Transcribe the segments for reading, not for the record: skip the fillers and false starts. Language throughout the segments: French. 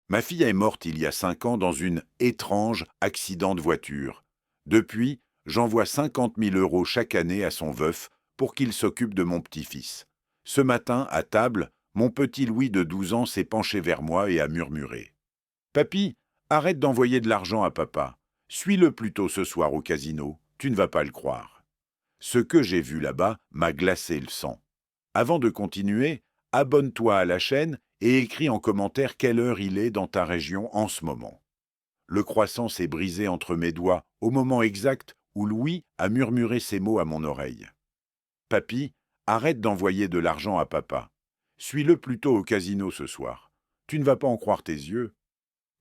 Ma fille est morte il y a 5 ans dans une étrange accident de voiture. Depuis, j'envoie 50 000 € chaque année à son veuf pour qu'il s'occupe de mon petit-fils. Ce matin, à table, mon petit Louis de 12 ans s'est penché vers moi et a murmuré. Papy, arrête d'envoyer de l'argent à papa. Suis-le plutôt ce soir au casino, tu ne vas pas le croire. Ce que j'ai vu là-bas m'a glacé le sang. Avant de continuer, abonne-toi à la chaîne et écris en commentaire quelle heure il est dans ta région en ce moment. Le croissant s'est brisé entre mes doigts au moment exact où Louis a murmuré ces mots à mon oreille. Papy, arrête d'envoyer de l'argent à papa. Suis-le plutôt au casino ce soir. Tu ne vas pas en croire tes yeux.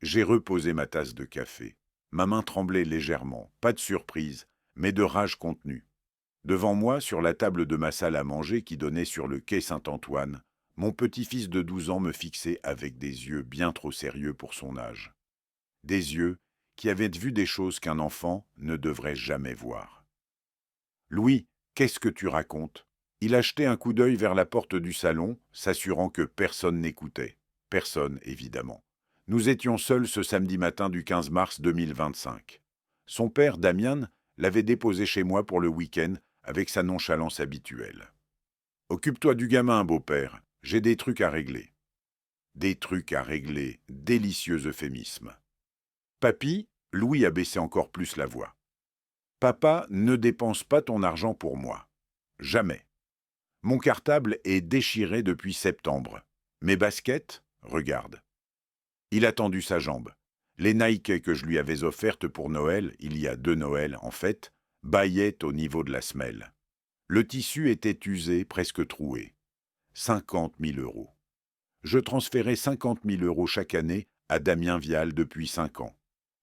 J'ai reposé ma tasse de café. Ma main tremblait légèrement, pas de surprise, mais de rage contenue. Devant moi, sur la table de ma salle à manger qui donnait sur le quai Saint-Antoine, mon petit-fils de 12 ans me fixait avec des yeux bien trop sérieux pour son âge. Des yeux qui avaient vu des choses qu'un enfant ne devrait jamais voir. Louis, qu'est-ce que tu racontes? Il a jeté un coup d'œil vers la porte du salon, s'assurant que personne n'écoutait. Personne, évidemment. Nous étions seuls ce samedi matin du 15 mars 2025. Son père, Damian, l'avait déposé chez moi pour le week-end avec sa nonchalance habituelle. Occupe-toi du gamin, beau-père. J'ai des trucs à régler. Des trucs à régler, délicieux euphémisme. Papy, Louis a baissé encore plus la voix. Papa, ne dépense pas ton argent pour moi. Jamais. Mon cartable est déchiré depuis septembre. Mes baskets, regarde. Il a tendu sa jambe. Les Nike que je lui avais offertes pour Noël, il y a 2 Noëls en fait, bâillaient au niveau de la semelle. Le tissu était usé, presque troué. 50 000 €. Je transférais 50 000 € chaque année à Damien Vial depuis 5 ans.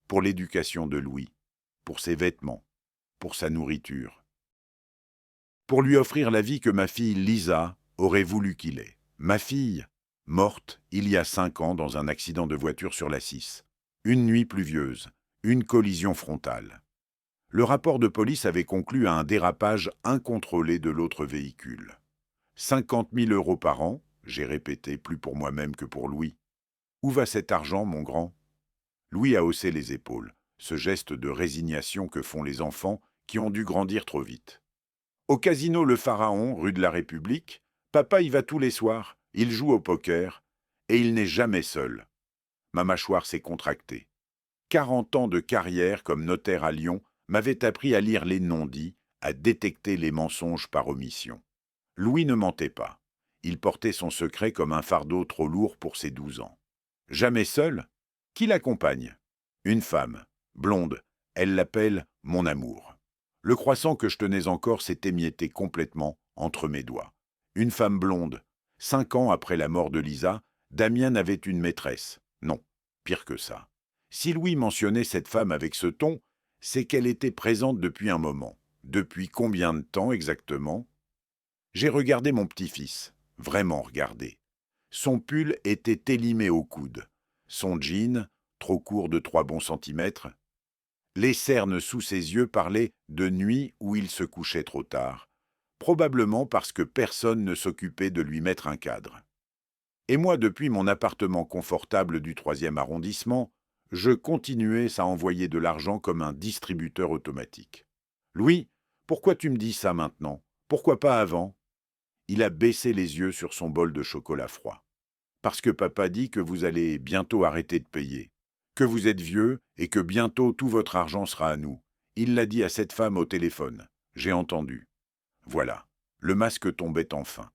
Pour l'éducation de Louis, pour ses vêtements, pour sa nourriture. Pour lui offrir la vie que ma fille Lisa aurait voulu qu'il ait. Ma fille, morte il y a 5 ans dans un accident de voiture sur la 6. Une nuit pluvieuse, une collision frontale. Le rapport de police avait conclu à un dérapage incontrôlé de l'autre véhicule. 50 000 € par an, j'ai répété, plus pour moi-même que pour Louis. Où va cet argent, mon grand? Louis a haussé les épaules, ce geste de résignation que font les enfants qui ont dû grandir trop vite. Au casino Le Pharaon, rue de la République, papa y va tous les soirs, il joue au poker, et il n'est jamais seul. Ma mâchoire s'est contractée. 40 ans de carrière comme notaire à Lyon m'avaient appris à lire les non-dits, à détecter les mensonges par omission. Louis ne mentait pas. Il portait son secret comme un fardeau trop lourd pour ses 12 ans. Jamais seul? Qui l'accompagne? Une femme, blonde. Elle l'appelle « mon amour ». Le croissant que je tenais encore s'est émietté complètement entre mes doigts. Une femme blonde. 5 ans après la mort de Lisa, Damien avait une maîtresse. Non, pire que ça. Si Louis mentionnait cette femme avec ce ton, c'est qu'elle était présente depuis un moment. Depuis combien de temps exactement? J'ai regardé mon petit-fils, vraiment regardé. Son pull était élimé au coude. Son jean, trop court de 3 bons centimètres. Les cernes sous ses yeux parlaient de nuit où il se couchait trop tard, probablement parce que personne ne s'occupait de lui mettre un cadre. Et moi, depuis mon appartement confortable du 3e arrondissement, je continuais à envoyer de l'argent comme un distributeur automatique. Louis, pourquoi tu me dis ça maintenant? Pourquoi pas avant? Il a baissé les yeux sur son bol de chocolat froid. Parce que papa dit que vous allez bientôt arrêter de payer, que vous êtes vieux et que bientôt tout votre argent sera à nous. Il l'a dit à cette femme au téléphone. J'ai entendu. Voilà, le masque tombait enfin.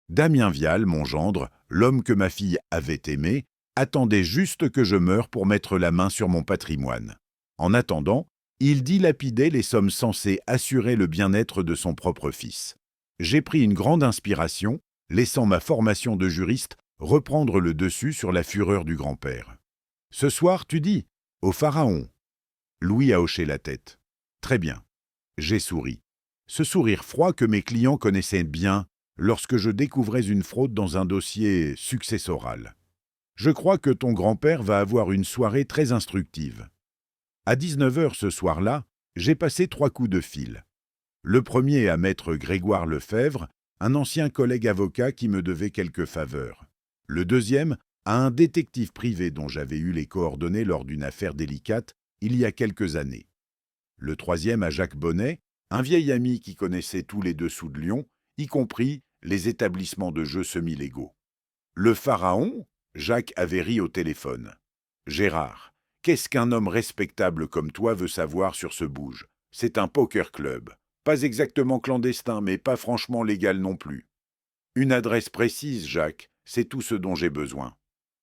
Damien Vial, mon gendre, l'homme que ma fille avait aimé, attendait juste que je meure pour mettre la main sur mon patrimoine. En attendant, il dilapidait les sommes censées assurer le bien-être de son propre fils. J'ai pris une grande inspiration, laissant ma formation de juriste reprendre le dessus sur la fureur du grand-père. « Ce soir, tu dis, au Pharaon ?» Louis a hoché la tête. « Très bien. » J'ai souri. Ce sourire froid que mes clients connaissaient bien lorsque je découvrais une fraude dans un dossier successoral. Je crois que ton grand-père va avoir une soirée très instructive. À 19 h ce soir-là, j'ai passé 3 coups de fil. Le premier à maître Grégoire Lefebvre, un ancien collègue avocat qui me devait quelques faveurs. Le deuxième à un détective privé dont j'avais eu les coordonnées lors d'une affaire délicate il y a quelques années. Le troisième à Jacques Bonnet, un vieil ami qui connaissait tous les dessous de Lyon, y compris les établissements de jeux semi-légaux. Le pharaon, Jacques avait ri au téléphone. « Gérard, qu'est-ce qu'un homme respectable comme toi veut savoir sur ce bouge? C'est un poker club. Pas exactement clandestin, mais pas franchement légal non plus. Une adresse précise, Jacques, c'est tout ce dont j'ai besoin.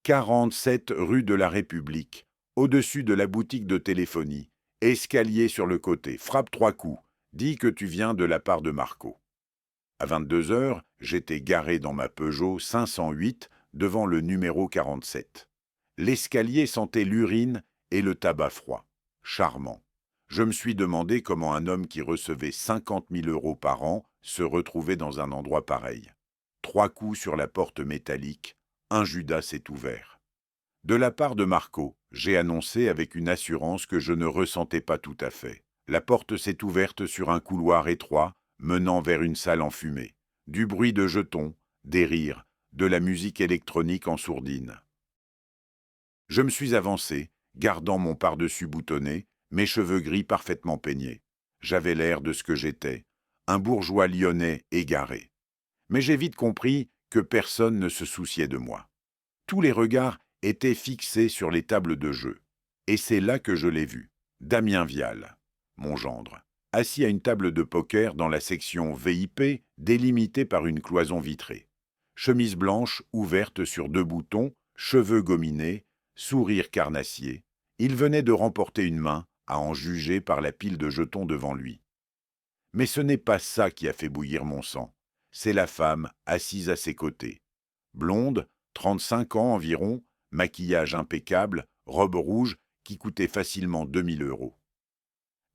47 rue de la République, au-dessus de la boutique de téléphonie. Escalier sur le côté, frappe 3 coups. Dis que tu viens de la part de Marco. » À 22 heures, j'étais garé dans ma Peugeot 508 devant le numéro 47. L'escalier sentait l'urine et le tabac froid. Charmant. Je me suis demandé comment un homme qui recevait 50 000 € par an se retrouvait dans un endroit pareil. 3 coups sur la porte métallique, un Judas s'est ouvert. De la part de Marco, j'ai annoncé avec une assurance que je ne ressentais pas tout à fait. La porte s'est ouverte sur un couloir étroit, menant vers une salle enfumée. Du bruit de jetons, des rires, de la musique électronique en sourdine. Je me suis avancé, gardant mon pardessus boutonné, mes cheveux gris parfaitement peignés. J'avais l'air de ce que j'étais, un bourgeois lyonnais égaré. Mais j'ai vite compris que personne ne se souciait de moi. Tous les regards étaient fixés sur les tables de jeu. Et c'est là que je l'ai vu, Damien Vial, mon gendre, assis à une table de poker dans la section VIP, délimitée par une cloison vitrée. Chemise blanche ouverte sur 2 boutons, cheveux gominés, sourire carnassier. Il venait de remporter une main, à en juger par la pile de jetons devant lui. Mais ce n'est pas ça qui a fait bouillir mon sang. C'est la femme assise à ses côtés. Blonde, 35 ans environ, maquillage impeccable, robe rouge qui coûtait facilement 2000 €.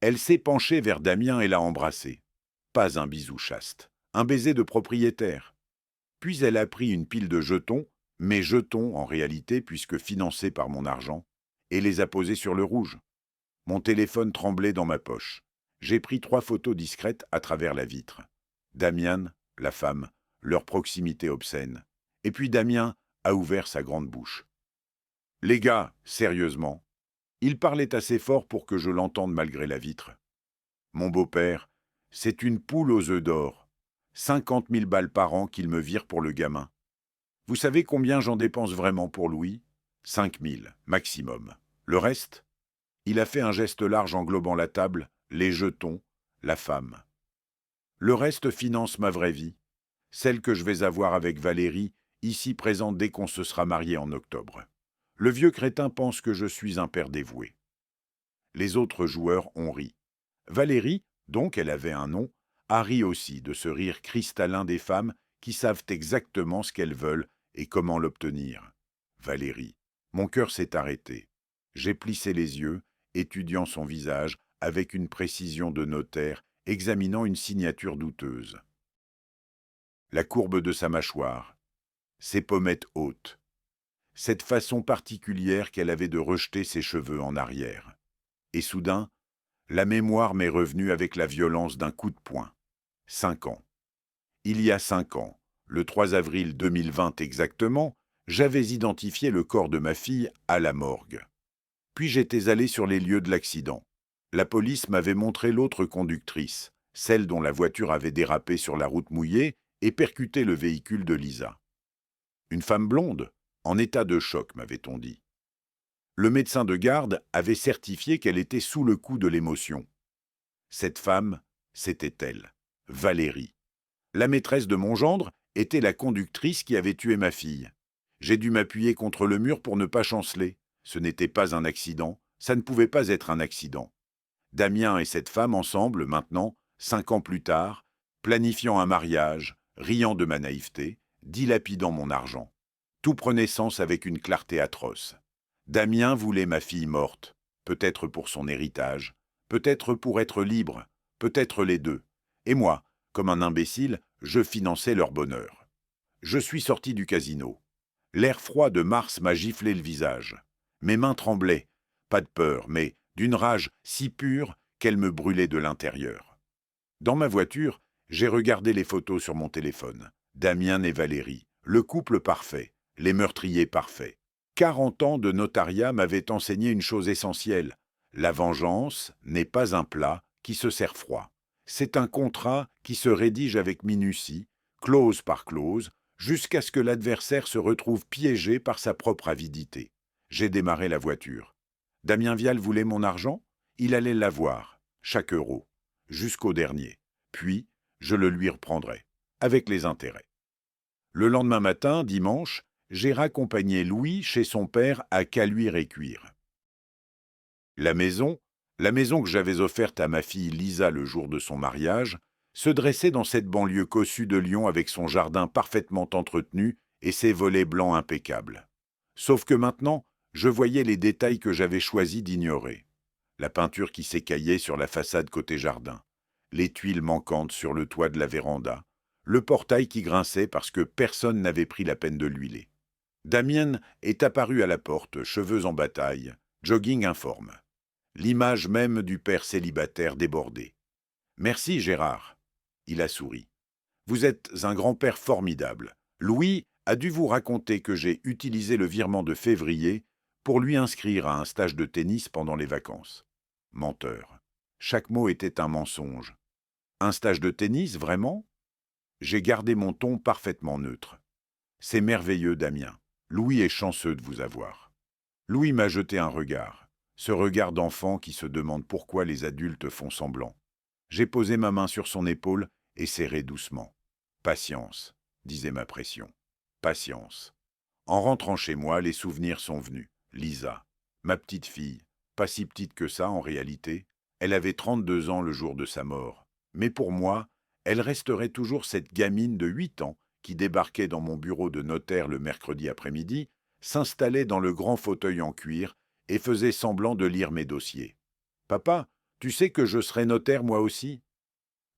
Elle s'est penchée vers Damien et l'a embrassé. Pas un bisou chaste, un baiser de propriétaire. Puis elle a pris une pile de jetons, mes jetons en réalité puisque financés par mon argent, et les a posés sur le rouge. Mon téléphone tremblait dans ma poche. J'ai pris 3 photos discrètes à travers la vitre. Damian, la femme, leur proximité obscène. Et puis Damien a ouvert sa grande bouche. « Les gars, sérieusement. » Il parlait assez fort pour que je l'entende malgré la vitre. « Mon beau-père, c'est une poule aux œufs d'or. 50 000 balles par an qu'il me vire pour le gamin. Vous savez combien j'en dépense vraiment pour Louis? 5 000, maximum. Le reste? » Il a fait un geste large englobant la table, les jetons, la femme. « Le reste finance ma vraie vie, celle que je vais avoir avec Valérie, ici présente dès qu'on se sera marié en octobre. Le vieux crétin pense que je suis un père dévoué. » Les autres joueurs ont ri. Valérie, donc elle avait un nom, a ri aussi de ce rire cristallin des femmes qui savent exactement ce qu'elles veulent et comment l'obtenir. Valérie. Mon cœur s'est arrêté. J'ai plissé les yeux, étudiant son visage avec une précision de notaire, examinant une signature douteuse. La courbe de sa mâchoire, ses pommettes hautes, cette façon particulière qu'elle avait de rejeter ses cheveux en arrière. Et soudain, la mémoire m'est revenue avec la violence d'un coup de poing. 5 ans. Il y a 5 ans, le 3 avril 2020 exactement, j'avais identifié le corps de ma fille à la morgue. Puis j'étais allé sur les lieux de l'accident. La police m'avait montré l'autre conductrice, celle dont la voiture avait dérapé sur la route mouillée et percuté le véhicule de Lisa. Une femme blonde, en état de choc, m'avait-on dit. Le médecin de garde avait certifié qu'elle était sous le coup de l'émotion. Cette femme, c'était elle, Valérie. La maîtresse de mon gendre était la conductrice qui avait tué ma fille. J'ai dû m'appuyer contre le mur pour ne pas chanceler. Ce n'était pas un accident, ça ne pouvait pas être un accident. Damien et cette femme ensemble, maintenant, 5 ans plus tard, planifiant un mariage, riant de ma naïveté, dilapidant mon argent. Tout prenait sens avec une clarté atroce. Damien voulait ma fille morte, peut-être pour son héritage, peut-être pour être libre, peut-être les deux. Et moi, comme un imbécile, je finançais leur bonheur. Je suis sorti du casino. L'air froid de mars m'a giflé le visage. Mes mains tremblaient, pas de peur, mais d'une rage si pure qu'elle me brûlait de l'intérieur. Dans ma voiture, j'ai regardé les photos sur mon téléphone. Damien et Valérie, le couple parfait, les meurtriers parfaits. 40 ans de notariat m'avaient enseigné une chose essentielle. La vengeance n'est pas un plat qui se sert froid. C'est un contrat qui se rédige avec minutie, clause par clause, jusqu'à ce que l'adversaire se retrouve piégé par sa propre avidité. J'ai démarré la voiture. Damien Vial voulait mon argent, il allait l'avoir, chaque euro, jusqu'au dernier. Puis, je le lui reprendrai, avec les intérêts. Le lendemain matin, dimanche, j'ai raccompagné Louis chez son père à Caluire et Cuire. La maison que j'avais offerte à ma fille Lisa le jour de son mariage, se dressait dans cette banlieue cossue de Lyon avec son jardin parfaitement entretenu et ses volets blancs impeccables. Sauf que maintenant, je voyais les détails que j'avais choisi d'ignorer. La peinture qui s'écaillait sur la façade côté jardin, les tuiles manquantes sur le toit de la véranda, le portail qui grinçait parce que personne n'avait pris la peine de l'huiler. Damien est apparu à la porte, cheveux en bataille, jogging informe. L'image même du père célibataire débordé. « Merci, Gérard. » Il a souri. « Vous êtes un grand-père formidable. Louis a dû vous raconter que j'ai utilisé le virement de février pour lui inscrire à un stage de tennis pendant les vacances. » Menteur. Chaque mot était un mensonge. « Un stage de tennis, vraiment ?» J'ai gardé mon ton parfaitement neutre. « C'est merveilleux, Damien. Louis est chanceux de vous avoir. » Louis m'a jeté un regard. Ce regard d'enfant qui se demande pourquoi les adultes font semblant. J'ai posé ma main sur son épaule et serré doucement. « Patience », disait ma pression. « Patience. » En rentrant chez moi, les souvenirs sont venus. Lisa, ma petite fille, pas si petite que ça en réalité, elle avait 32 ans le jour de sa mort. Mais pour moi, elle resterait toujours cette gamine de 8 ans qui débarquait dans mon bureau de notaire le mercredi après-midi, s'installait dans le grand fauteuil en cuir et faisait semblant de lire mes dossiers. « Papa, tu sais que je serai notaire moi aussi ?»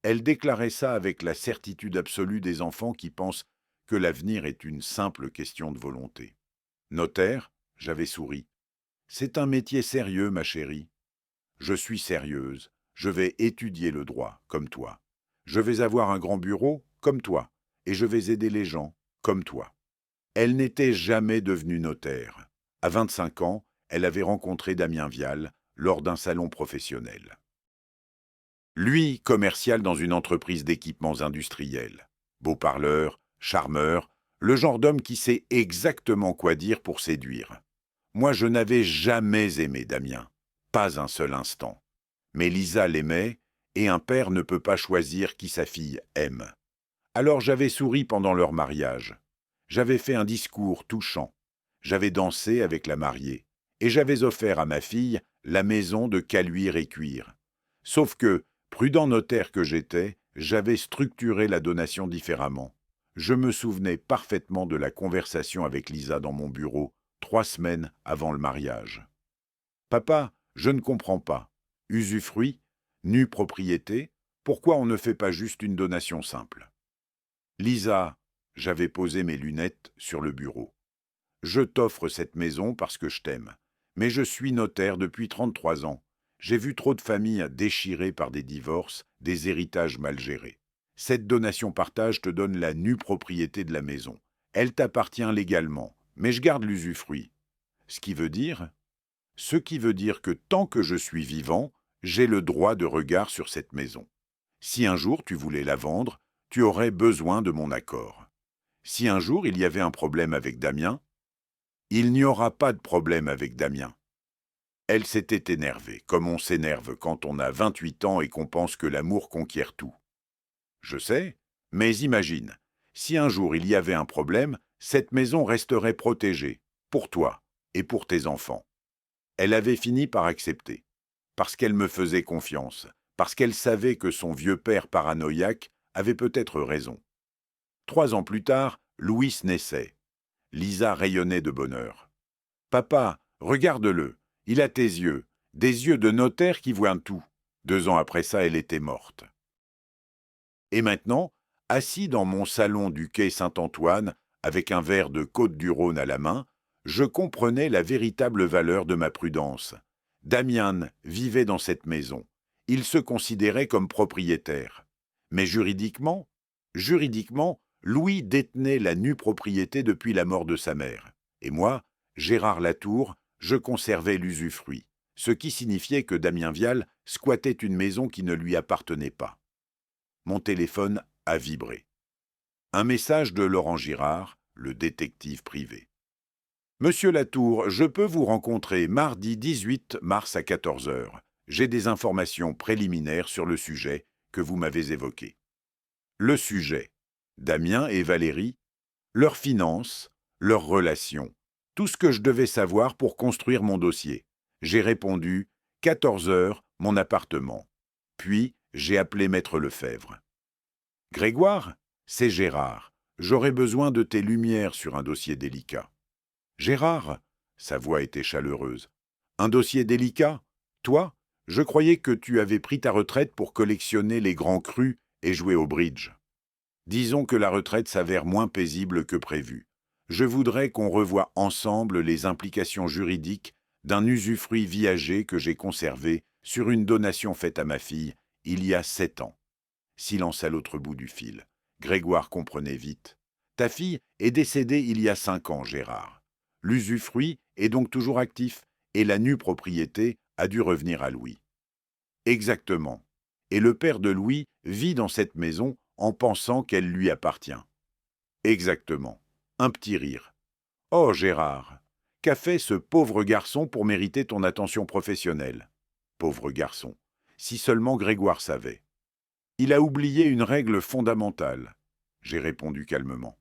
Elle déclarait ça avec la certitude absolue des enfants qui pensent que l'avenir est une simple question de volonté. « Notaire ?» J'avais souri. « C'est un métier sérieux, ma chérie. »« Je suis sérieuse. Je vais étudier le droit, comme toi. Je vais avoir un grand bureau, comme toi. Et je vais aider les gens, comme toi. » Elle n'était jamais devenue notaire. À 25 ans, elle avait rencontré Damien Vial lors d'un salon professionnel. Lui, commercial dans une entreprise d'équipements industriels. Beau parleur, charmeur, le genre d'homme qui sait exactement quoi dire pour séduire. Moi, je n'avais jamais aimé Damien. Pas un seul instant. Mais Lisa l'aimait, et un père ne peut pas choisir qui sa fille aime. Alors j'avais souri pendant leur mariage. J'avais fait un discours touchant. J'avais dansé avec la mariée. Et j'avais offert à ma fille la maison de Caluire et Cuire. Sauf que, prudent notaire que j'étais, j'avais structuré la donation différemment. Je me souvenais parfaitement de la conversation avec Lisa dans mon bureau, 3 semaines avant le mariage. « Papa, je ne comprends pas. Usufruit, nue propriété, pourquoi on ne fait pas juste une donation simple ?» Lisa, j'avais posé mes lunettes sur le bureau. Je t'offre cette maison parce que je t'aime. Mais je suis notaire depuis 33 ans. J'ai vu trop de familles déchirées par des divorces, des héritages mal gérés. Cette donation-partage te donne la nue propriété de la maison. Elle t'appartient légalement, mais je garde l'usufruit. Ce qui veut dire que tant que je suis vivant, j'ai le droit de regard sur cette maison. Si un jour tu voulais la vendre, tu aurais besoin de mon accord. Si un jour il y avait un problème avec Damien, il n'y aura pas de problème avec Damien. Elle s'était énervée, comme on s'énerve quand on a 28 ans et qu'on pense que l'amour conquiert tout. Je sais, mais imagine, si un jour il y avait un problème, cette maison resterait protégée, pour toi et pour tes enfants. Elle avait fini par accepter, parce qu'elle me faisait confiance, parce qu'elle savait que son vieux père paranoïaque avait peut-être raison. 3 ans plus tard, Louis naissait. Lisa rayonnait de bonheur. « Papa, regarde-le, il a tes yeux, des yeux de notaire qui voient tout. » 2 ans après ça, elle était morte. Et maintenant, assis dans mon salon du quai Saint-Antoine, avec un verre de Côte-du-Rhône à la main, je comprenais la véritable valeur de ma prudence. Damien vivait dans cette maison. Il se considérait comme propriétaire. Mais juridiquement, Louis détenait la nue propriété depuis la mort de sa mère. Et moi, Gérard Latour, je conservais l'usufruit, ce qui signifiait que Damien Vial squattait une maison qui ne lui appartenait pas. Mon téléphone a vibré. Un message de Laurent Girard, le détective privé. Monsieur Latour, je peux vous rencontrer mardi 18 mars à 14 heures. J'ai des informations préliminaires sur le sujet que vous m'avez évoqué. Le sujet. Damien et Valérie, leurs finances, leurs relations, tout ce que je devais savoir pour construire mon dossier. J'ai répondu 14 heures, mon appartement. Puis, j'ai appelé Maître Lefebvre. Grégoire, c'est Gérard. J'aurais besoin de tes lumières sur un dossier délicat. Gérard, sa voix était chaleureuse. Un dossier délicat? Toi? Je croyais que tu avais pris ta retraite pour collectionner les grands crus et jouer au bridge. Disons que la retraite s'avère moins paisible que prévu. Je voudrais qu'on revoie ensemble les implications juridiques d'un usufruit viager que j'ai conservé sur une donation faite à ma fille il y a 7 ans. Silence à l'autre bout du fil. Grégoire comprenait vite. Ta fille est décédée il y a 5 ans, Gérard. L'usufruit est donc toujours actif et la nue propriété a dû revenir à Louis. Exactement. Et le père de Louis vit dans cette maison en pensant qu'elle lui appartient. Exactement. Un petit rire. Oh, Gérard, qu'a fait ce pauvre garçon pour mériter ton attention professionnelle? Pauvre garçon. Si seulement Grégoire savait. Il a oublié une règle fondamentale. J'ai répondu calmement.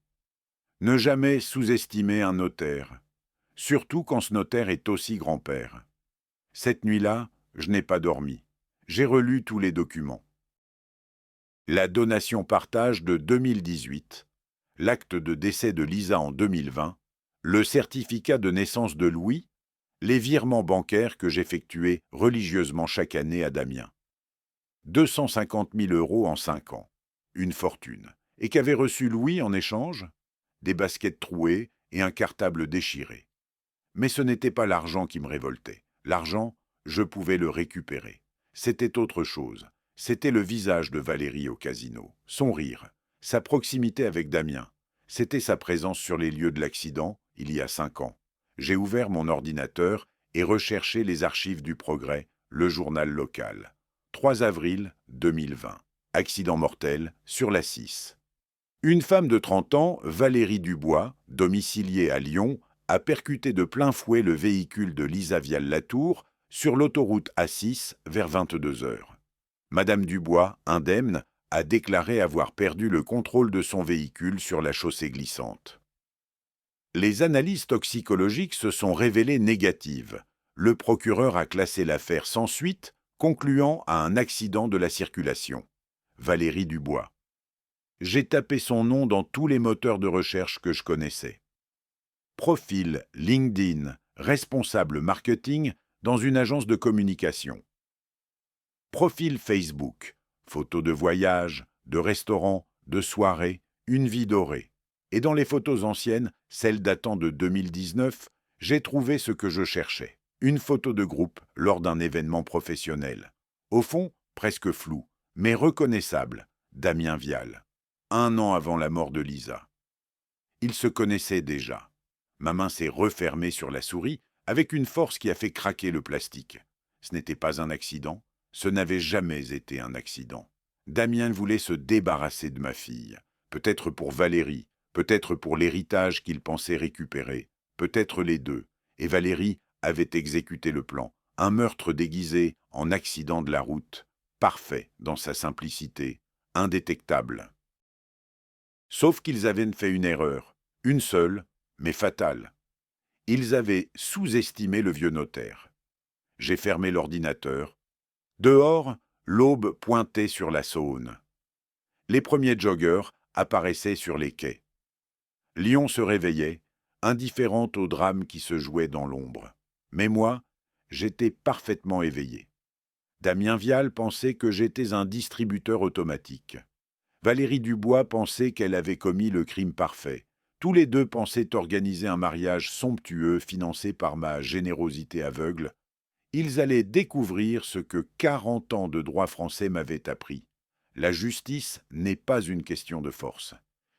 Ne jamais sous-estimer un notaire, surtout quand ce notaire est aussi grand-père. Cette nuit-là, je n'ai pas dormi. J'ai relu tous les documents. La donation-partage de 2018, l'acte de décès de Lisa en 2020, le certificat de naissance de Louis, les virements bancaires que j'effectuais religieusement chaque année à Damien. 250 000 € en 5 ans, une fortune. Et qu'avait reçu Louis en échange? Des baskets trouées et un cartable déchiré. Mais ce n'était pas l'argent qui me révoltait. L'argent, je pouvais le récupérer. C'était autre chose. C'était le visage de Valérie au casino, son rire, sa proximité avec Damien. C'était sa présence sur les lieux de l'accident, il y a 5 ans. J'ai ouvert mon ordinateur et recherché les archives du Progrès, le journal local. 3 avril 2020. Accident mortel sur la 6. Une femme de 30 ans, Valérie Dubois, domiciliée à Lyon, a percuté de plein fouet le véhicule de Lisa Vial-Latour sur l'autoroute A6 vers 22 heures. Madame Dubois, indemne, a déclaré avoir perdu le contrôle de son véhicule sur la chaussée glissante. Les analyses toxicologiques se sont révélées négatives. Le procureur a classé l'affaire sans suite, concluant à un accident de la circulation. Valérie Dubois. J'ai tapé son nom dans tous les moteurs de recherche que je connaissais. Profil LinkedIn, responsable marketing dans une agence de communication. Profil Facebook, photos de voyage, de restaurants, de soirées, une vie dorée. Et dans les photos anciennes, celles datant de 2019, j'ai trouvé ce que je cherchais. Une photo de groupe lors d'un événement professionnel. Au fond, presque floue, mais reconnaissable, Damien Vial. 1 an avant la mort de Lisa. Ils se connaissaient déjà. Ma main s'est refermée sur la souris avec une force qui a fait craquer le plastique. Ce n'était pas un accident, ce n'avait jamais été un accident. Damien voulait se débarrasser de ma fille, peut-être pour Valérie, peut-être pour l'héritage qu'il pensait récupérer, peut-être les deux, et Valérie avait exécuté le plan, un meurtre déguisé en accident de la route, parfait dans sa simplicité, indétectable. Sauf qu'ils avaient fait une erreur, une seule, mais fatale. Ils avaient sous-estimé le vieux notaire. J'ai fermé l'ordinateur. Dehors, l'aube pointait sur la Saône. Les premiers joggeurs apparaissaient sur les quais. Lyon se réveillait, indifférente au drame qui se jouait dans l'ombre. Mais moi, j'étais parfaitement éveillé. Damien Vial pensait que j'étais un distributeur automatique. Valérie Dubois pensait qu'elle avait commis le crime parfait. Tous les deux pensaient organiser un mariage somptueux financé par ma générosité aveugle. Ils allaient découvrir ce que 40 ans de droit français m'avaient appris. La justice n'est pas une question de force.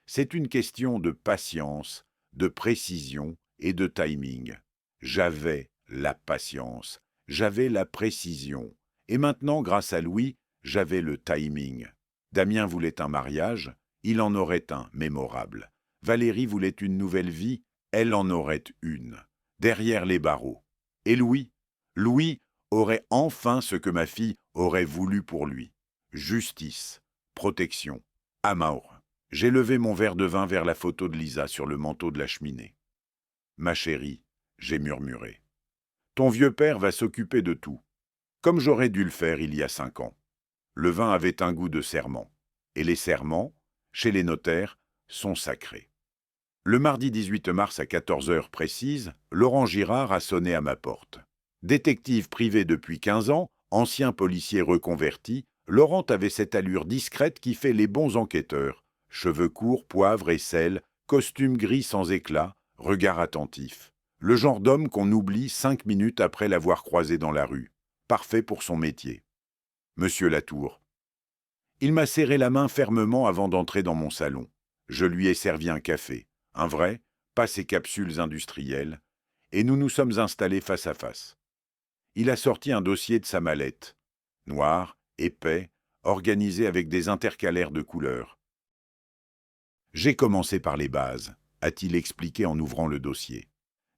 C'est une question de patience, de précision et de timing. J'avais la patience, j'avais la précision. Et maintenant, grâce à Louis, j'avais le timing. Damien voulait un mariage, il en aurait un mémorable. Valérie voulait une nouvelle vie, elle en aurait une, derrière les barreaux. Et Louis aurait enfin ce que ma fille aurait voulu pour lui. Justice, protection, amour. J'ai levé mon verre de vin vers la photo de Lisa sur le manteau de la cheminée. Ma chérie, j'ai murmuré. Ton vieux père va s'occuper de tout, comme j'aurais dû le faire il y a 5 ans. Le vin avait un goût de serment, et les serments, chez les notaires, sont sacrés. Le mardi 18 mars à 14 heures précises, Laurent Girard a sonné à ma porte. Détective privé depuis 15 ans, ancien policier reconverti, Laurent avait cette allure discrète qui fait les bons enquêteurs. Cheveux courts, poivre et sel, costume gris sans éclat, regard attentif. Le genre d'homme qu'on oublie 5 minutes après l'avoir croisé dans la rue. Parfait pour son métier. Monsieur Latour. Il m'a serré la main fermement avant d'entrer dans mon salon. Je lui ai servi un café, un vrai, pas ces capsules industrielles, et nous nous sommes installés face à face. Il a sorti un dossier de sa mallette, noir, épais, organisé avec des intercalaires de couleurs. J'ai commencé par les bases, a-t-il expliqué en ouvrant le dossier.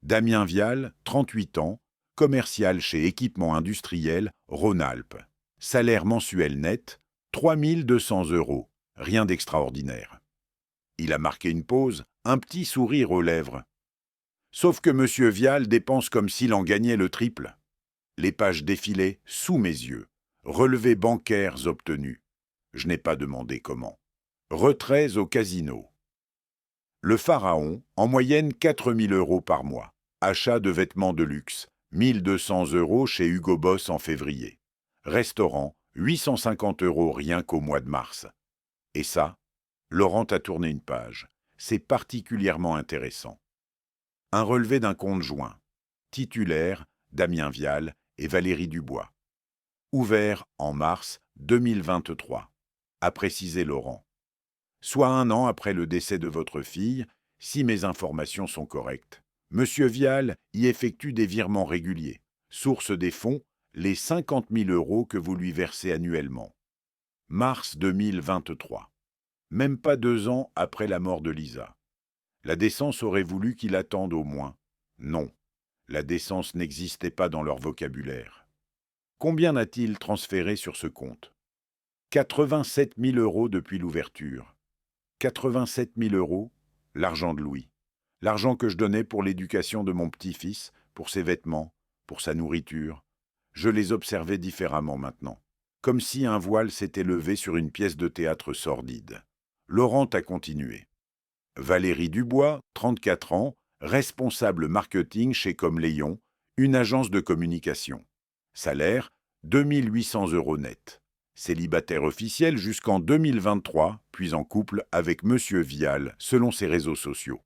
Damien Vial, 38 ans, commercial chez Équipements Industriels, Rhône-Alpes. Salaire mensuel net, 3 200 €, rien d'extraordinaire. Il a marqué une pause, un petit sourire aux lèvres. Sauf que M. Vial dépense comme s'il en gagnait le triple. Les pages défilaient sous mes yeux. Relevés bancaires obtenus. Je n'ai pas demandé comment. Retraits au casino. Le Pharaon, en moyenne 4 000 € par mois. Achat de vêtements de luxe, 1 200 € chez Hugo Boss en février. Restaurant, 850 € rien qu'au mois de mars. Et ça, Laurent a tourné une page. C'est particulièrement intéressant. Un relevé d'un compte joint. Titulaire, Damien Vial et Valérie Dubois. Ouvert en mars 2023, a précisé Laurent. Soit 1 an après le décès de votre fille, si mes informations sont correctes. Monsieur Vial y effectue des virements réguliers. Source des fonds, les 50 000 € que vous lui versez annuellement. Mars 2023. Même pas 2 ans après la mort de Lisa. La décence aurait voulu qu'il attende au moins. Non, la décence n'existait pas dans leur vocabulaire. Combien n'a-t-il transféré sur ce compte? 87 000 € depuis l'ouverture. 87 000 €, l'argent de Louis. L'argent que je donnais pour l'éducation de mon petit-fils, pour ses vêtements, pour sa nourriture. Je les observais différemment maintenant, comme si un voile s'était levé sur une pièce de théâtre sordide. Laurent a continué. Valérie Dubois, 34 ans, responsable marketing chez Comléon, une agence de communication. Salaire, 2 800 € net. Célibataire officiel jusqu'en 2023, puis en couple avec Monsieur Vial, selon ses réseaux sociaux.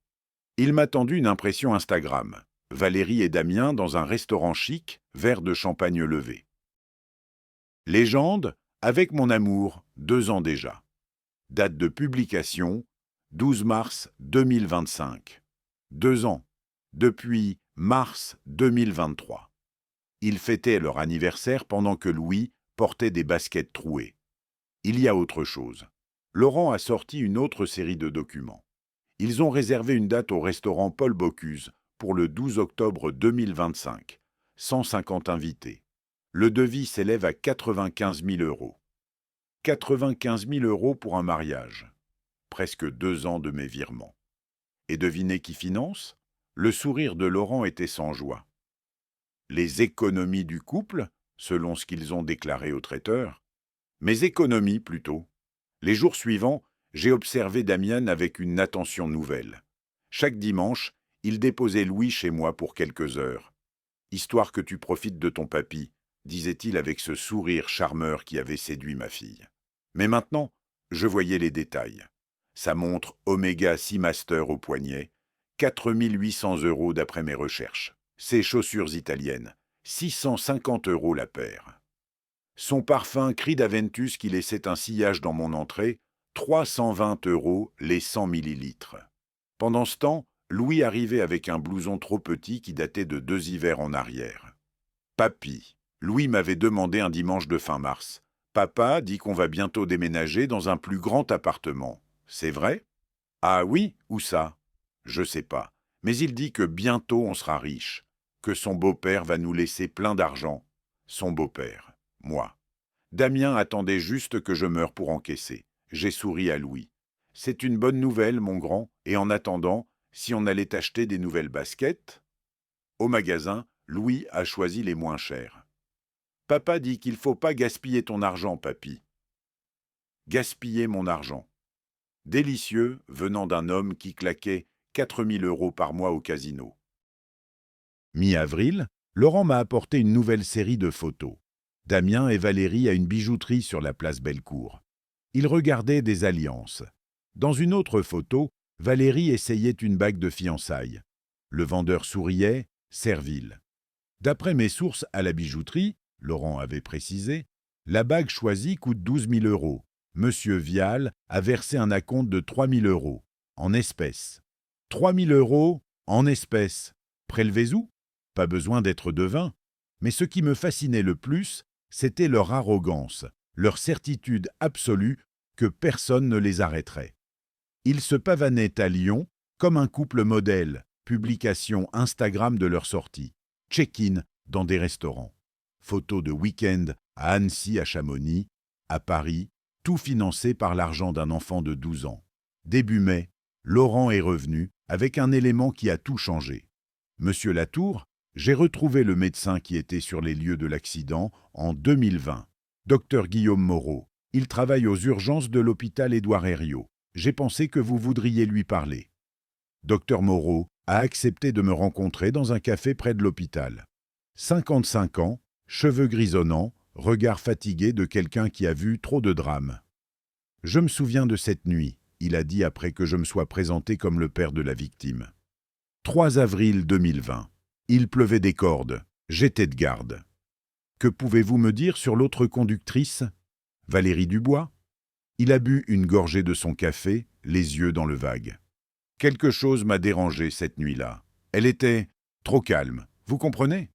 Il m'a tendu une impression Instagram. Valérie et Damien dans un restaurant chic, verre de champagne levé. Légende, avec mon amour, 2 ans déjà. Date de publication, 12 mars 2025. 2 ans, depuis mars 2023. Ils fêtaient leur anniversaire pendant que Louis portait des baskets trouées. Il y a autre chose. Laurent a sorti une autre série de documents. Ils ont réservé une date au restaurant Paul Bocuse pour le 12 octobre 2025. 150 invités. Le devis s'élève à 95 000 €. 95 000 € pour un mariage. Presque 2 ans de mes virements. Et devinez qui finance? Le sourire de Laurent était sans joie. Les économies du couple, selon ce qu'ils ont déclaré au traiteur. Mes économies, plutôt. Les jours suivants, j'ai observé Damien avec une attention nouvelle. Chaque dimanche, il déposait Louis chez moi pour quelques heures. « Histoire que tu profites de ton papy », disait-il avec ce sourire charmeur qui avait séduit ma fille. Mais maintenant, je voyais les détails. Sa montre Omega Seamaster au poignet, 4 800 € d'après mes recherches. Ses chaussures italiennes, 650 € la paire. Son parfum Creed Aventus qui laissait un sillage dans mon entrée, 320 € les 100 millilitres. Pendant ce temps, Louis arrivait avec un blouson trop petit qui datait de 2 hivers en arrière. « Papy, Louis m'avait demandé un dimanche de fin mars. Papa dit qu'on va bientôt déménager dans un plus grand appartement. C'est vrai? Ah oui, où ça? Je sais pas. Mais il dit que bientôt on sera riche, que son beau-père va nous laisser plein d'argent. Son beau-père, moi. Damien attendait juste que je meure pour encaisser. J'ai souri à Louis. C'est une bonne nouvelle, mon grand, et en attendant, si on allait acheter des nouvelles baskets? Au magasin, Louis a choisi les moins chères. Papa dit qu'il faut pas gaspiller ton argent, papy. Gaspiller mon argent. Délicieux venant d'un homme qui claquait 4000 € par mois au casino. Mi-avril, Laurent m'a apporté une nouvelle série de photos. Damien et Valérie à une bijouterie sur la place Bellecour. Ils regardaient des alliances. Dans une autre photo, Valérie essayait une bague de fiançailles. Le vendeur souriait, servile. D'après mes sources à la bijouterie, Laurent avait précisé, la bague choisie coûte 12 000 €. Monsieur Vial a versé un acompte de 3 000 €, en espèces. 3 000 € en espèces. Prélevez où? Pas besoin d'être devin. Mais ce qui me fascinait le plus, c'était leur arrogance, leur certitude absolue que personne ne les arrêterait. Ils se pavanaient à Lyon comme un couple modèle, publication Instagram de leur sortie, check-in dans des restaurants, photos de week-end à Annecy, à Chamonix, à Paris, tout financé par l'argent d'un enfant de 12 ans. Début mai, Laurent est revenu avec un élément qui a tout changé. Monsieur Latour, j'ai retrouvé le médecin qui était sur les lieux de l'accident en 2020. Docteur Guillaume Moreau. Il travaille aux urgences de l'hôpital Édouard Herriot. J'ai pensé que vous voudriez lui parler. Docteur Moreau a accepté de me rencontrer dans un café près de l'hôpital. 55 ans, cheveux grisonnants, regard fatigué de quelqu'un qui a vu trop de drames. Je me souviens de cette nuit, il a dit après que je me sois présenté comme le père de la victime. 3 avril 2020. Il pleuvait des cordes. J'étais de garde. Que pouvez-vous me dire sur l'autre conductrice? Valérie Dubois? Il a bu une gorgée de son café, les yeux dans le vague. Quelque chose m'a dérangé cette nuit-là. Elle était trop calme, vous comprenez?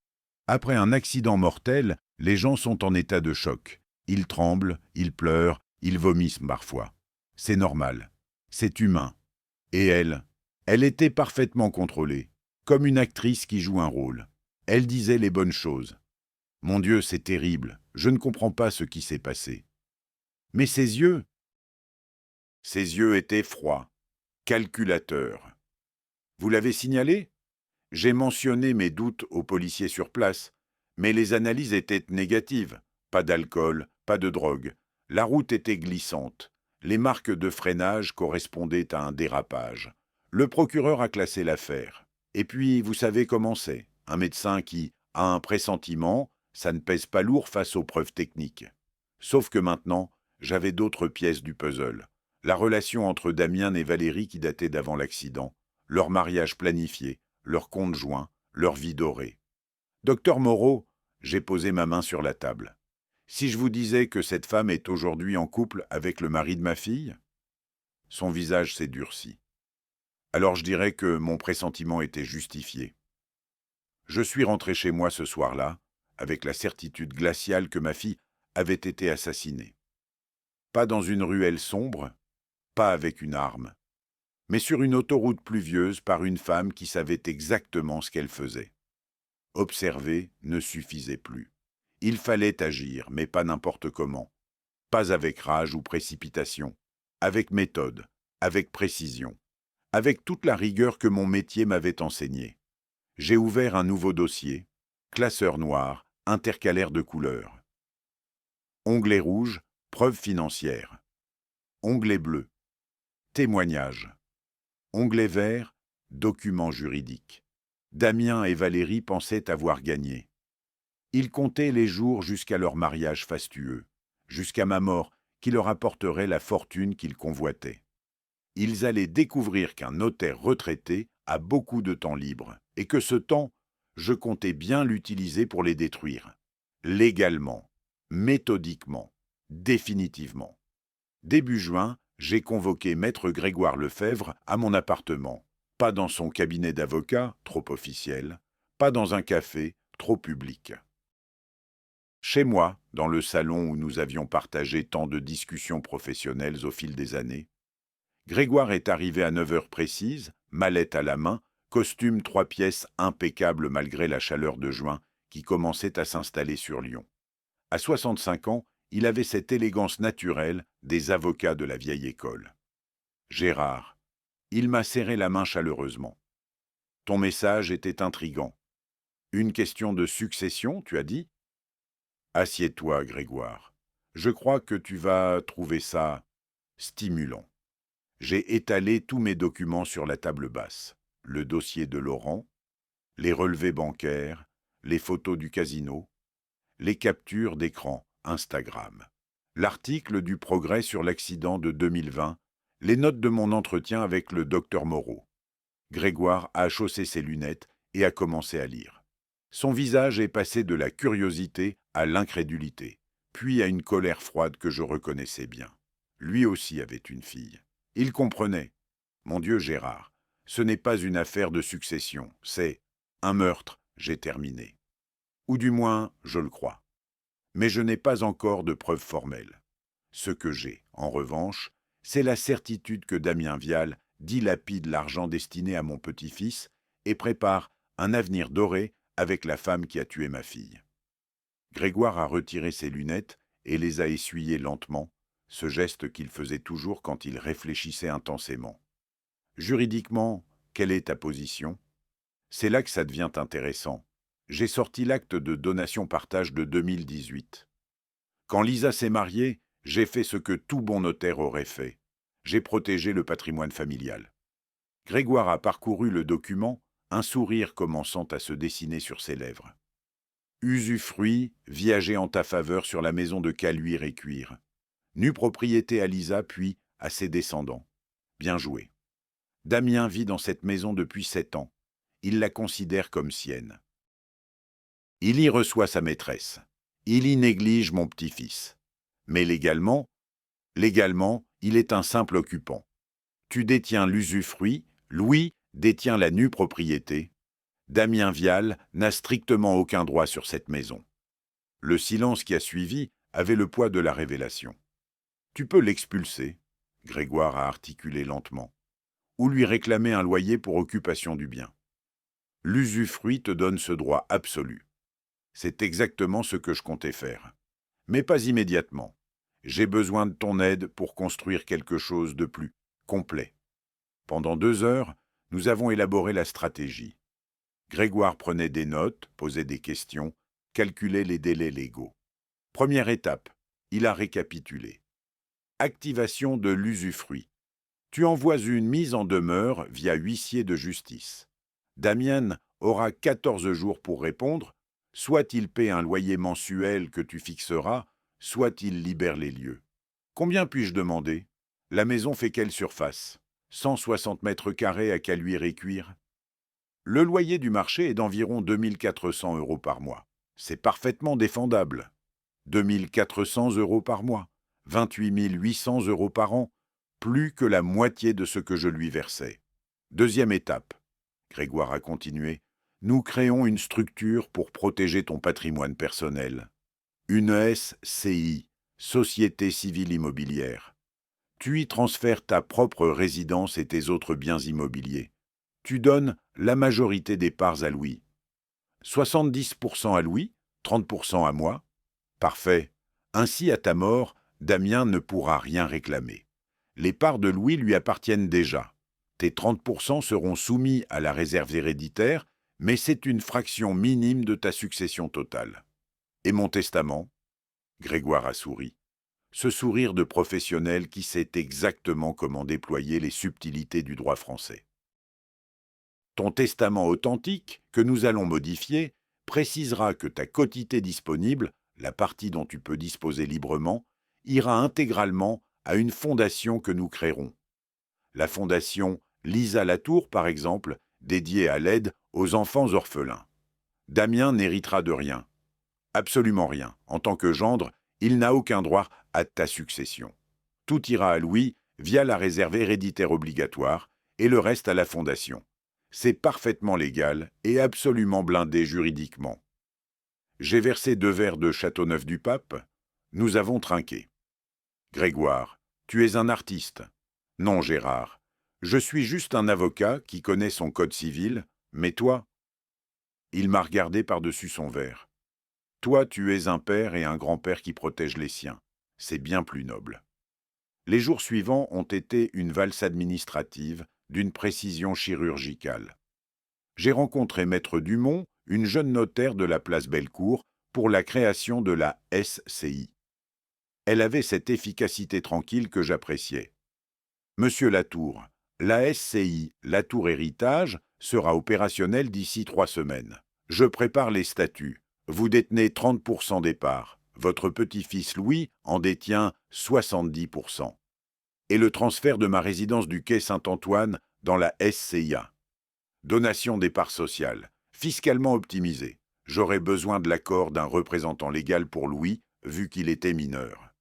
Après un accident mortel, les gens sont en état de choc. Ils tremblent, ils pleurent, ils vomissent parfois. C'est normal. C'est humain. Et elle était parfaitement contrôlée, comme une actrice qui joue un rôle. Elle disait les bonnes choses. Mon Dieu, c'est terrible, je ne comprends pas ce qui s'est passé. Mais ses yeux étaient froids, calculateurs. Vous l'avez signalé? J'ai mentionné mes doutes aux policiers sur place, mais les analyses étaient négatives. Pas d'alcool, pas de drogue. La route était glissante. Les marques de freinage correspondaient à un dérapage. Le procureur a classé l'affaire. Et puis, vous savez comment c'est. Un médecin qui a un pressentiment, ça ne pèse pas lourd face aux preuves techniques. Sauf que maintenant, j'avais d'autres pièces du puzzle. La relation entre Damien et Valérie qui datait d'avant l'accident, leur mariage planifié, leur compte joint, leur vie dorée. Docteur Moreau, j'ai posé ma main sur la table. Si je vous disais que cette femme est aujourd'hui en couple avec le mari de ma fille? Son visage s'est durci. Alors je dirais que mon pressentiment était justifié. Je suis rentré chez moi ce soir-là, avec la certitude glaciale que ma fille avait été assassinée. Pas dans une ruelle sombre, pas avec une arme, mais sur une autoroute pluvieuse par une femme qui savait exactement ce qu'elle faisait. Observer ne suffisait plus. Il fallait agir, mais pas n'importe comment. Pas avec rage ou précipitation, avec méthode, avec précision, avec toute la rigueur que mon métier m'avait enseignée. J'ai ouvert un nouveau dossier, classeur noir, intercalaire de couleurs. Onglet rouge, preuve financière. Onglet bleu, témoignage. Onglet vert, document juridique. Damien et Valérie pensaient avoir gagné. Ils comptaient les jours jusqu'à leur mariage fastueux, jusqu'à ma mort qui leur apporterait la fortune qu'ils convoitaient. Ils allaient découvrir qu'un notaire retraité a beaucoup de temps libre et que ce temps, je comptais bien l'utiliser pour les détruire. Légalement, méthodiquement, définitivement. Début juin, j'ai convoqué maître Grégoire Lefebvre à mon appartement. Pas dans son cabinet d'avocat, trop officiel, pas dans un café, trop public. Chez moi, dans le salon où nous avions partagé tant de discussions professionnelles au fil des années, Grégoire est arrivé à 9 heures précises, mallette à la main, costume 3 pièces impeccable malgré la chaleur de juin qui commençait à s'installer sur Lyon. À 65 ans, il avait cette élégance naturelle des avocats de la vieille école. Gérard, il m'a serré la main chaleureusement. Ton message était intrigant. Une question de succession, tu as dit ? Assieds-toi, Grégoire. Je crois que tu vas trouver ça stimulant. J'ai étalé tous mes documents sur la table basse. Le dossier de Laurent, les relevés bancaires, les photos du casino, les captures d'écran Instagram, l'article du Progrès sur l'accident de 2020, les notes de mon entretien avec le docteur Moreau. Grégoire a chaussé ses lunettes et a commencé à lire. Son visage est passé de la curiosité à l'incrédulité, puis à une colère froide que je reconnaissais bien. Lui aussi avait une fille. Il comprenait. Mon Dieu, Gérard, ce n'est pas une affaire de succession, c'est un meurtre, j'ai terminé. Ou du moins, je le crois. Mais je n'ai pas encore de preuves formelles. Ce que j'ai, en revanche, c'est la certitude que Damien Vial dilapide l'argent destiné à mon petit-fils et prépare un avenir doré avec la femme qui a tué ma fille. Grégoire a retiré ses lunettes et les a essuyées lentement, ce geste qu'il faisait toujours quand il réfléchissait intensément. Juridiquement, quelle est ta position ? C'est là que ça devient intéressant. J'ai sorti l'acte de donation-partage de 2018. Quand Lisa s'est mariée, j'ai fait ce que tout bon notaire aurait fait. J'ai protégé le patrimoine familial. Grégoire a parcouru le document, un sourire commençant à se dessiner sur ses lèvres. Usufruit, viager en ta faveur sur la maison de Caluire et Cuire. Nue propriété à Lisa, puis à ses descendants. Bien joué. Damien vit dans cette maison depuis 7 ans. Il la considère comme sienne. Il y reçoit sa maîtresse. Il y néglige mon petit-fils. Mais légalement, il est un simple occupant. Tu détiens l'usufruit, Louis détient la nue propriété. Damien Vial n'a strictement aucun droit sur cette maison. Le silence qui a suivi avait le poids de la révélation. Tu peux l'expulser, Grégoire a articulé lentement, ou lui réclamer un loyer pour occupation du bien. L'usufruit te donne ce droit absolu. C'est exactement ce que je comptais faire. Mais pas immédiatement. J'ai besoin de ton aide pour construire quelque chose de plus complet. Pendant 2 heures, nous avons élaboré la stratégie. Grégoire prenait des notes, posait des questions, calculait les délais légaux. Première étape, il a récapitulé. Activation de l'usufruit. Tu envoies une mise en demeure via huissier de justice. Damien aura 14 jours pour répondre, soit il paie un loyer mensuel que tu fixeras, soit il libère les lieux. Combien puis-je demander ? La maison fait quelle surface ? 160 mètres carrés à Caluire et Cuire. Le loyer du marché est d'environ 2 400 € par mois. C'est parfaitement défendable. 2 400 € par mois, 28 800 € par an, plus que la moitié de ce que je lui versais. Deuxième étape, Grégoire a continué, nous créons une structure pour protéger ton patrimoine personnel. Une SCI, Société Civile Immobilière. Tu y transfères ta propre résidence et tes autres biens immobiliers. Tu donnes la majorité des parts à Louis. 70% à Louis, 30% à moi. Parfait. Ainsi, à ta mort, Damien ne pourra rien réclamer. Les parts de Louis lui appartiennent déjà. Tes 30% seront soumis à la réserve héréditaire, mais c'est une fraction minime de ta succession totale. Et mon testament ? Grégoire a souri. Ce sourire de professionnel qui sait exactement comment déployer les subtilités du droit français. Ton testament authentique, que nous allons modifier, précisera que ta quotité disponible, la partie dont tu peux disposer librement, ira intégralement à une fondation que nous créerons. La fondation Lisa Latour, par exemple, dédiée à l'aide aux enfants orphelins. Damien n'héritera de rien. Absolument rien. En tant que gendre, il n'a aucun droit à ta succession. Tout ira à Louis via la réserve héréditaire obligatoire et le reste à la fondation. C'est parfaitement légal et absolument blindé juridiquement. J'ai versé 2 verres de Châteauneuf-du-Pape. Nous avons trinqué. Grégoire, tu es un artiste. Non, Gérard. Je suis juste un avocat qui connaît son code civil, mais toi... Il m'a regardé par-dessus son verre. Toi, tu es un père et un grand-père qui protègent les siens. C'est bien plus noble. Les jours suivants ont été une valse administrative d'une précision chirurgicale. J'ai rencontré Maître Dumont, une jeune notaire de la place Bellecour, pour la création de la SCI. Elle avait cette efficacité tranquille que j'appréciais. Monsieur Latour, la SCI, Latour Héritage, sera opérationnelle d'ici 3 semaines. Je prépare les statuts. Vous détenez 30% des parts. Votre petit-fils Louis en détient 70%. Et le transfert de ma résidence du quai Saint-Antoine dans la SCIA. Donation des parts sociales, fiscalement optimisée. J'aurais besoin de l'accord d'un représentant légal pour Louis, vu qu'il était mineur.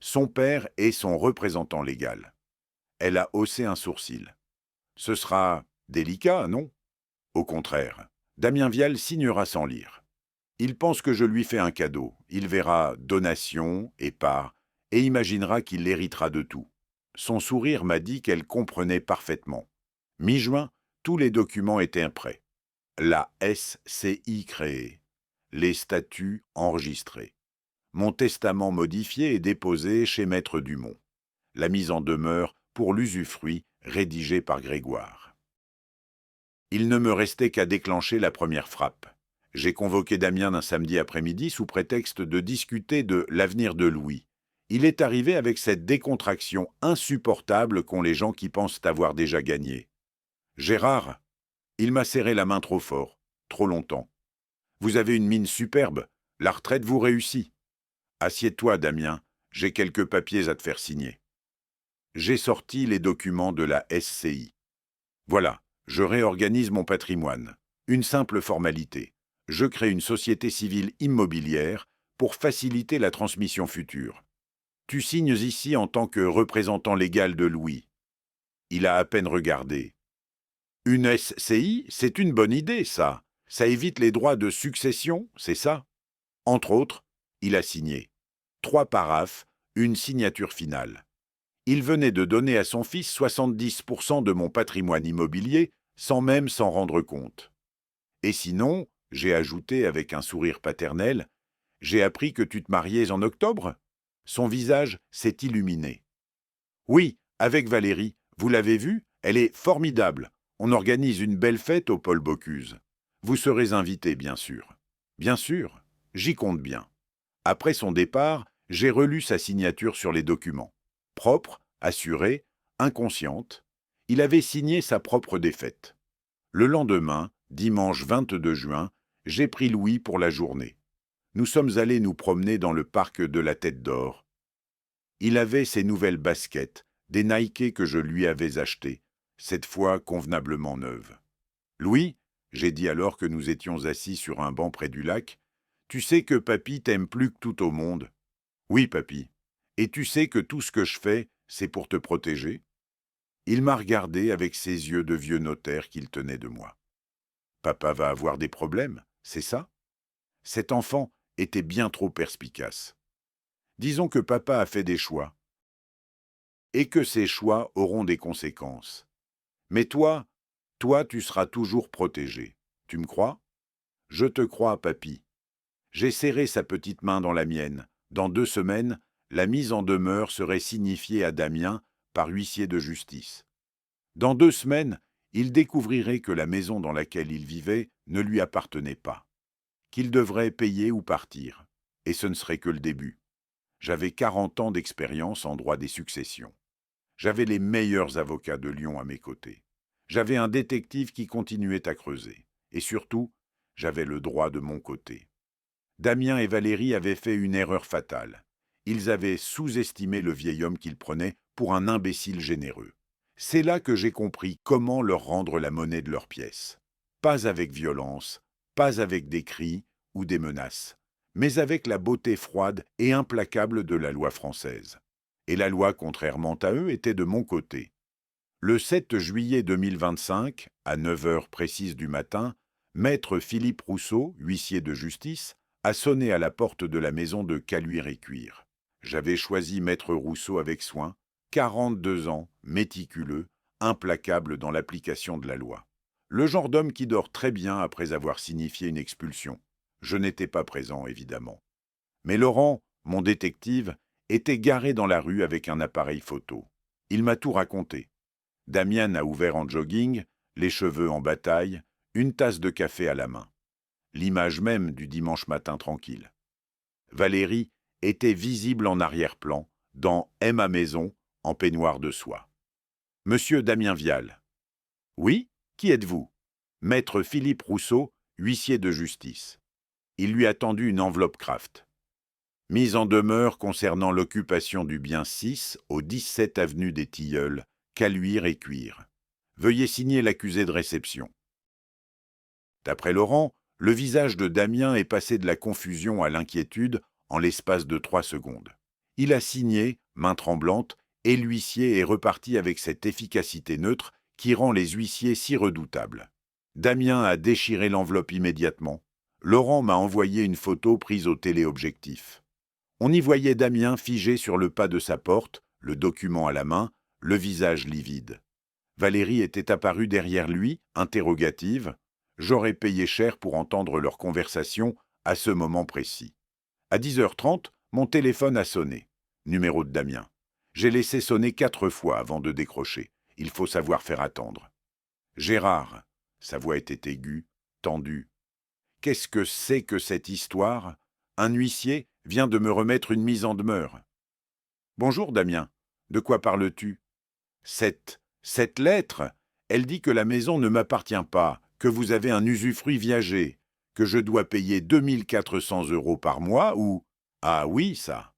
Son père est son représentant légal. Elle a haussé un sourcil. Ce sera délicat, non? Au contraire, Damien Vial signera sans lire. Il pense que je lui fais un cadeau. Il verra donation et part, et imaginera qu'il l'héritera de tout. Son sourire m'a dit qu'elle comprenait parfaitement. Mi-juin, tous les documents étaient prêts. La SCI créée. Les statuts enregistrés. Mon testament modifié et déposé chez Maître Dumont. La mise en demeure pour l'usufruit rédigée par Grégoire. Il ne me restait qu'à déclencher la première frappe. J'ai convoqué Damien un samedi après-midi sous prétexte de discuter de l'avenir de Louis. Il est arrivé avec cette décontraction insupportable qu'ont les gens qui pensent avoir déjà gagné. Gérard, il m'a serré la main trop fort, trop longtemps. Vous avez une mine superbe, la retraite vous réussit. Assieds-toi, Damien, j'ai quelques papiers à te faire signer. J'ai sorti les documents de la SCI. Voilà, je réorganise mon patrimoine. Une simple formalité. Je crée une société civile immobilière pour faciliter la transmission future. Tu signes ici en tant que représentant légal de Louis. Il a à peine regardé. Une SCI, c'est une bonne idée, ça. Ça évite les droits de succession, c'est ça? Entre autres, il a signé. 3 paraphes, une signature finale. Il venait de donner à son fils 70% de mon patrimoine immobilier sans même s'en rendre compte. Et sinon, j'ai ajouté avec un sourire paternel, « J'ai appris que tu te mariais en octobre ?» Son visage s'est illuminé. « Oui, avec Valérie. Vous l'avez vue? Elle est formidable. On organise une belle fête au Paul Bocuse. Vous serez invité, bien sûr. » Bien sûr, j'y compte bien. Après son départ, j'ai relu sa signature sur les documents. Propre, assurée, inconsciente, il avait signé sa propre défaite. Le lendemain, dimanche 22 juin, j'ai pris Louis pour la journée. Nous sommes allés nous promener dans le parc de la Tête d'Or. Il avait ses nouvelles baskets, des Nike que je lui avais achetées, cette fois convenablement neuves. « Louis, » j'ai dit alors que nous étions assis sur un banc près du lac, « tu sais que papy t'aime plus que tout au monde. »« Oui, papy. Et tu sais que tout ce que je fais, c'est pour te protéger ?» Il m'a regardé avec ses yeux de vieux notaire qu'il tenait de moi. « Papa va avoir des problèmes, c'est ça ?» Cet enfant était bien trop perspicace. Disons que papa a fait des choix, et que ces choix auront des conséquences. Mais toi, tu seras toujours protégé. Tu me crois? Je te crois, papy. J'ai serré sa petite main dans la mienne. Dans 2 semaines, la mise en demeure serait signifiée à Damien par huissier de justice. Dans 2 semaines, il découvrirait que la maison dans laquelle il vivait ne lui appartenait pas, qu'il devrait payer ou partir. Et ce ne serait que le début. J'avais 40 ans d'expérience en droit des successions. J'avais les meilleurs avocats de Lyon à mes côtés. J'avais un détective qui continuait à creuser. Et surtout, j'avais le droit de mon côté. Damien et Valérie avaient fait une erreur fatale. Ils avaient sous-estimé le vieil homme qu'ils prenaient pour un imbécile généreux. C'est là que j'ai compris comment leur rendre la monnaie de leurs pièces. Pas avec violence, pas avec des cris ou des menaces, mais avec la beauté froide et implacable de la loi française. Et la loi, contrairement à eux, était de mon côté. Le 7 juillet 2025, à 9 heures précises du matin, maître Philippe Rousseau, huissier de justice, a sonné à la porte de la maison de Caluire-et-Cuire. J'avais choisi maître Rousseau avec soin, 42 ans, méticuleux, implacable dans l'application de la loi. Le genre d'homme qui dort très bien après avoir signifié une expulsion. Je n'étais pas présent, évidemment. Mais Laurent, mon détective, était garé dans la rue avec un appareil photo. Il m'a tout raconté. Damian a ouvert en jogging, les cheveux en bataille, une tasse de café à la main. L'image même du dimanche matin tranquille. Valérie était visible en arrière-plan, dans « Aime à maison », en peignoir de soie. « Monsieur Damien Vial. »« Oui, qui êtes-vous » ? Maître Philippe Rousseau, huissier de justice. Il lui a tendu une enveloppe Kraft. Mise en demeure concernant l'occupation du bien 6 au 17 avenue des Tilleuls, Caluire-et-Cuire. Veuillez signer l'accusé de réception. D'après Laurent, le visage de Damien est passé de la confusion à l'inquiétude en l'espace de 3 secondes. Il a signé, main tremblante, et l'huissier est reparti avec cette efficacité neutre qui rend les huissiers si redoutables. Damien a déchiré l'enveloppe immédiatement. Laurent m'a envoyé une photo prise au téléobjectif. On y voyait Damien figé sur le pas de sa porte, le document à la main, le visage livide. Valérie était apparue derrière lui, interrogative. J'aurais payé cher pour entendre leur conversation à ce moment précis. À 10h30, mon téléphone a sonné. Numéro de Damien. J'ai laissé sonner 4 fois avant de décrocher. Il faut savoir faire attendre. Gérard. Sa voix était aiguë, tendue. Qu'est-ce que c'est que cette histoire ? Un huissier vient de me remettre une mise en demeure. Bonjour Damien. De quoi parles-tu ? Cette lettre, elle dit que la maison ne m'appartient pas, que vous avez un usufruit viager, que je dois payer 2400 € par mois ou... Ah oui, ça.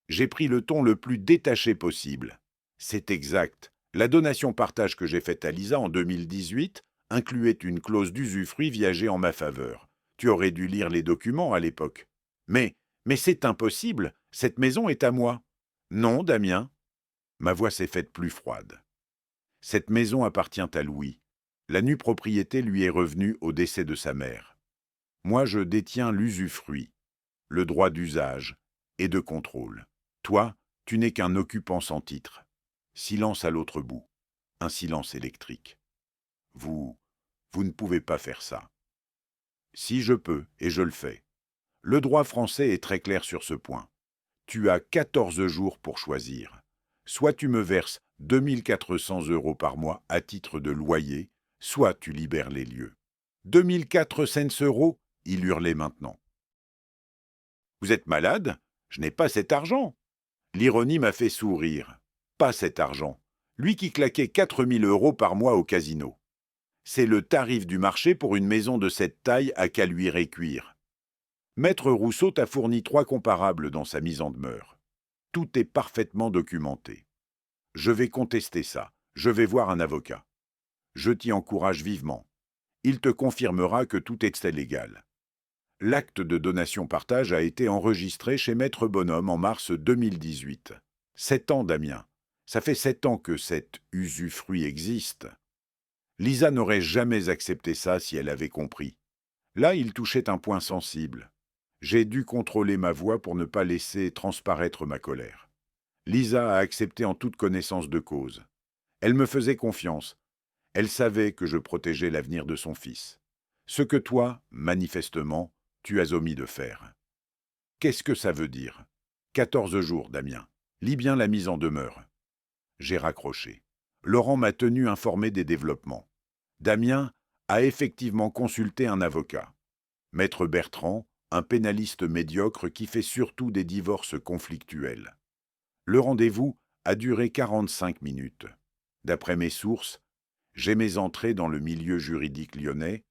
J'ai pris le ton le plus détaché possible. C'est exact. La donation-partage que j'ai faite à Lisa en 2018 incluait une clause d'usufruit viager en ma faveur. Tu aurais dû lire les documents à l'époque. Mais c'est impossible, cette maison est à moi. Non, Damien. Ma voix s'est faite plus froide. Cette maison appartient à Louis. La nue propriété lui est revenue au décès de sa mère. Moi, je détiens l'usufruit, le droit d'usage et de contrôle. Toi, tu n'es qu'un occupant sans titre. Silence à l'autre bout. Un silence électrique. Vous ne pouvez pas faire ça. Si je peux, et je le fais. Le droit français est très clair sur ce point. Tu as 14 jours pour choisir. Soit tu me verses 2400 € par mois à titre de loyer, soit tu libères les lieux. 2400 €, il hurlait maintenant. Vous êtes malade ? Je n'ai pas cet argent. L'ironie m'a fait sourire. Pas cet argent. Lui qui claquait 4000 € par mois au casino. C'est le tarif du marché pour une maison de cette taille à Caluire-et-Cuire. Maître Rousseau t'a fourni 3 comparables dans sa mise en demeure. Tout est parfaitement documenté. Je vais contester ça. Je vais voir un avocat. Je t'y encourage vivement. Il te confirmera que tout est légal. L'acte de donation-partage a été enregistré chez Maître Bonhomme en mars 2018. 7 ans, Damien. Ça fait 7 ans que cet usufruit existe. Lisa n'aurait jamais accepté ça si elle avait compris. Là, il touchait un point sensible. J'ai dû contrôler ma voix pour ne pas laisser transparaître ma colère. Lisa a accepté en toute connaissance de cause. Elle me faisait confiance. Elle savait que je protégeais l'avenir de son fils. Ce que toi, manifestement, tu as omis de faire. Qu'est-ce que ça veut dire ? 14 jours, Damien. Lis bien la mise en demeure. J'ai raccroché. Laurent m'a tenu informé des développements. Damien a effectivement consulté un avocat. Maître Bertrand, un pénaliste médiocre qui fait surtout des divorces conflictuels. Le rendez-vous a duré 45 minutes. D'après mes sources, j'ai mes entrées dans le milieu juridique lyonnais.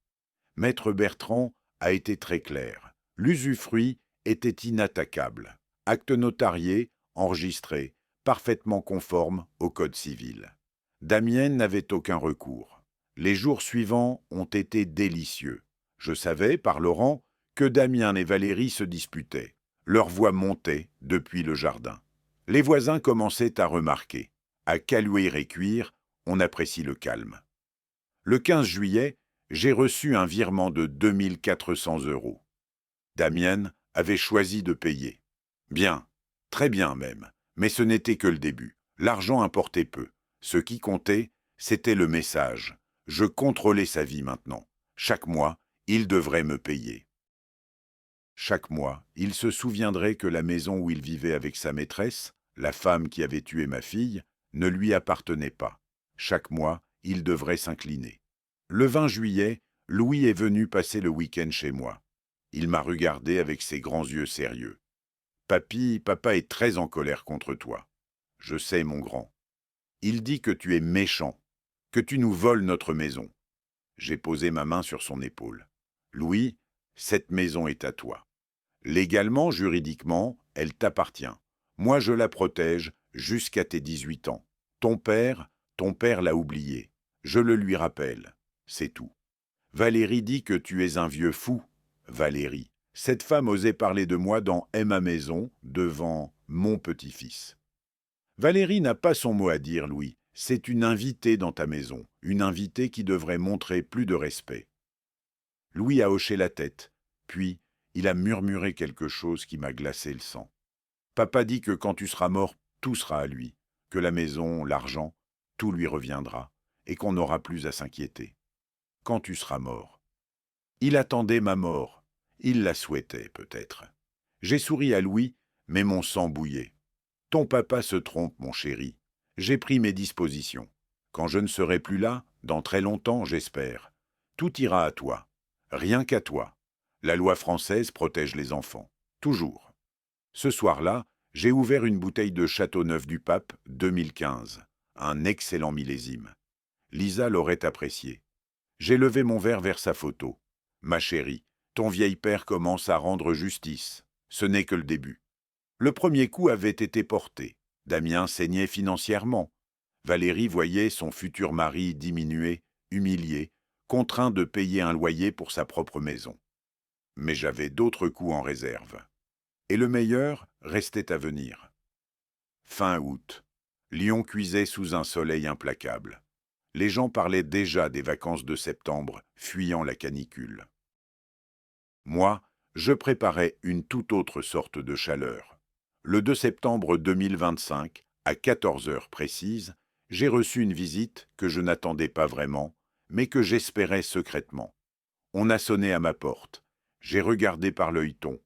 Maître Bertrand a été très clair. L'usufruit était inattaquable. Acte notarié, enregistré, parfaitement conforme au Code civil. Damien n'avait aucun recours. Les jours suivants ont été délicieux. Je savais, par Laurent, que Damien et Valérie se disputaient. Leur voix montait depuis le jardin. Les voisins commençaient à remarquer. À Caluire-et-Cuire, on apprécie le calme. Le 15 juillet, j'ai reçu un virement de 2400 €. Damienne avait choisi de payer. Bien, très bien même, mais ce n'était que le début. L'argent importait peu. Ce qui comptait, c'était le message. Je contrôlais sa vie maintenant. Chaque mois, il devrait me payer. Chaque mois, il se souviendrait que la maison où il vivait avec sa maîtresse, la femme qui avait tué ma fille, ne lui appartenait pas. Chaque mois, il devrait s'incliner. Le 20 juillet, Louis est venu passer le week-end chez moi. Il m'a regardé avec ses grands yeux sérieux. « Papa est très en colère contre toi. Je sais, mon grand. Il dit que tu es méchant, que tu nous voles notre maison. » J'ai posé ma main sur son épaule. « Louis, cette maison est à toi. Légalement, juridiquement, elle t'appartient. Moi, je la protège jusqu'à tes 18 ans. Ton père l'a oublié. Je le lui rappelle. C'est tout. Valérie dit que tu es un vieux fou. Valérie. Cette femme osait parler de moi dans Aime ma maison, devant mon petit-fils. Valérie n'a pas son mot à dire, Louis. C'est une invitée dans ta maison, une invitée qui devrait montrer plus de respect. Louis a hoché la tête, puis il a murmuré quelque chose qui m'a glacé le sang. Papa dit que quand tu seras mort, tout sera à lui, que la maison, l'argent, tout lui reviendra, et qu'on n'aura plus à s'inquiéter. Quand tu seras mort. Il attendait ma mort. Il la souhaitait, peut-être. J'ai souri à Louis, mais mon sang bouillait. Ton papa se trompe, mon chéri. J'ai pris mes dispositions. Quand je ne serai plus là, dans très longtemps, j'espère, tout ira à toi. Rien qu'à toi. La loi française protège les enfants. Toujours. Ce soir-là, j'ai ouvert une bouteille de Châteauneuf du Pape 2015. Un excellent millésime. Lisa l'aurait apprécié. J'ai levé mon verre vers sa photo. Ma chérie, ton vieil père commence à rendre justice. Ce n'est que le début. Le premier coup avait été porté. Damien saignait financièrement. Valérie voyait son futur mari diminué, humilié, contraint de payer un loyer pour sa propre maison. Mais j'avais d'autres coups en réserve. Et le meilleur restait à venir. Fin août. Lyon cuisait sous un soleil implacable. Les gens parlaient déjà des vacances de septembre, fuyant la canicule. Moi, je préparais une toute autre sorte de chaleur. Le 2 septembre 2025, à 14 heures précises, j'ai reçu une visite que je n'attendais pas vraiment, mais que j'espérais secrètement. On a sonné à ma porte. J'ai regardé par l'œilleton.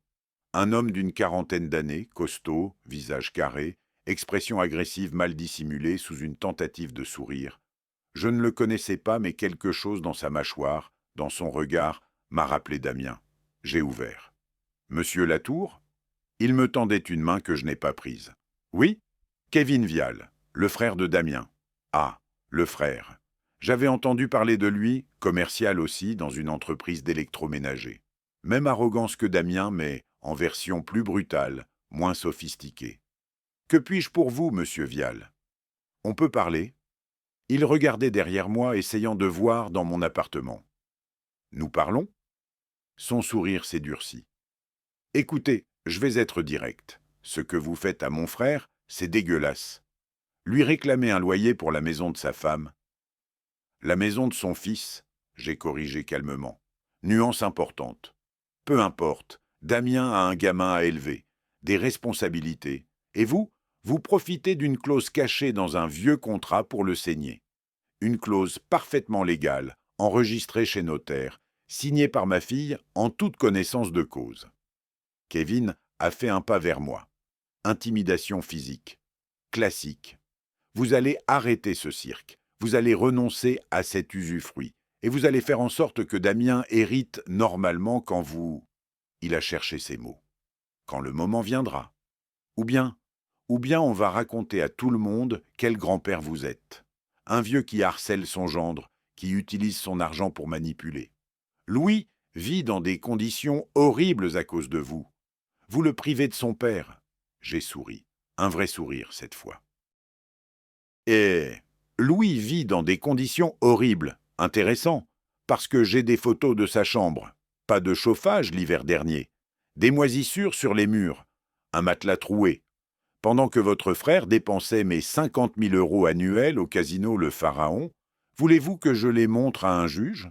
Un homme d'une quarantaine d'années, costaud, visage carré, expression agressive mal dissimulée sous une tentative de sourire. Je ne le connaissais pas, mais quelque chose dans sa mâchoire, dans son regard, m'a rappelé Damien. J'ai ouvert. « Monsieur Latour ?» Il me tendait une main que je n'ai pas prise. « Oui ? Kevin Vial, le frère de Damien. » Ah, le frère. J'avais entendu parler de lui, commercial aussi, dans une entreprise d'électroménager. Même arrogance que Damien, mais en version plus brutale, moins sophistiquée. « Que puis-je pour vous, monsieur Vial ? » « On peut parler ?» Il regardait derrière moi, essayant de voir dans mon appartement. « Nous parlons ?» Son sourire s'est durci. « Écoutez, je vais être direct. Ce que vous faites à mon frère, c'est dégueulasse. Lui réclamer un loyer pour la maison de sa femme. La maison de son fils, j'ai corrigé calmement. Nuance importante. Peu importe, Damien a un gamin à élever, des responsabilités. Et vous profitez d'une clause cachée dans un vieux contrat pour le saigner. Une clause parfaitement légale, enregistrée chez notaire, signée par ma fille en toute connaissance de cause. Kevin a fait un pas vers moi. Intimidation physique. Classique. Vous allez arrêter ce cirque. Vous allez renoncer à cet usufruit. Et vous allez faire en sorte que Damien hérite normalement quand vous... Il a cherché ses mots. Quand le moment viendra. Ou bien on va raconter à tout le monde quel grand-père vous êtes. Un vieux qui harcèle son gendre, qui utilise son argent pour manipuler. Louis vit dans des conditions horribles à cause de vous. Vous le privez de son père. J'ai souri. Un vrai sourire cette fois. Et Louis vit dans des conditions horribles. Intéressant. Parce que j'ai des photos de sa chambre. Pas de chauffage l'hiver dernier. Des moisissures sur les murs. Un matelas troué. Pendant que votre frère dépensait mes 50 000 € annuels au casino Le Pharaon, voulez-vous que je les montre à un juge?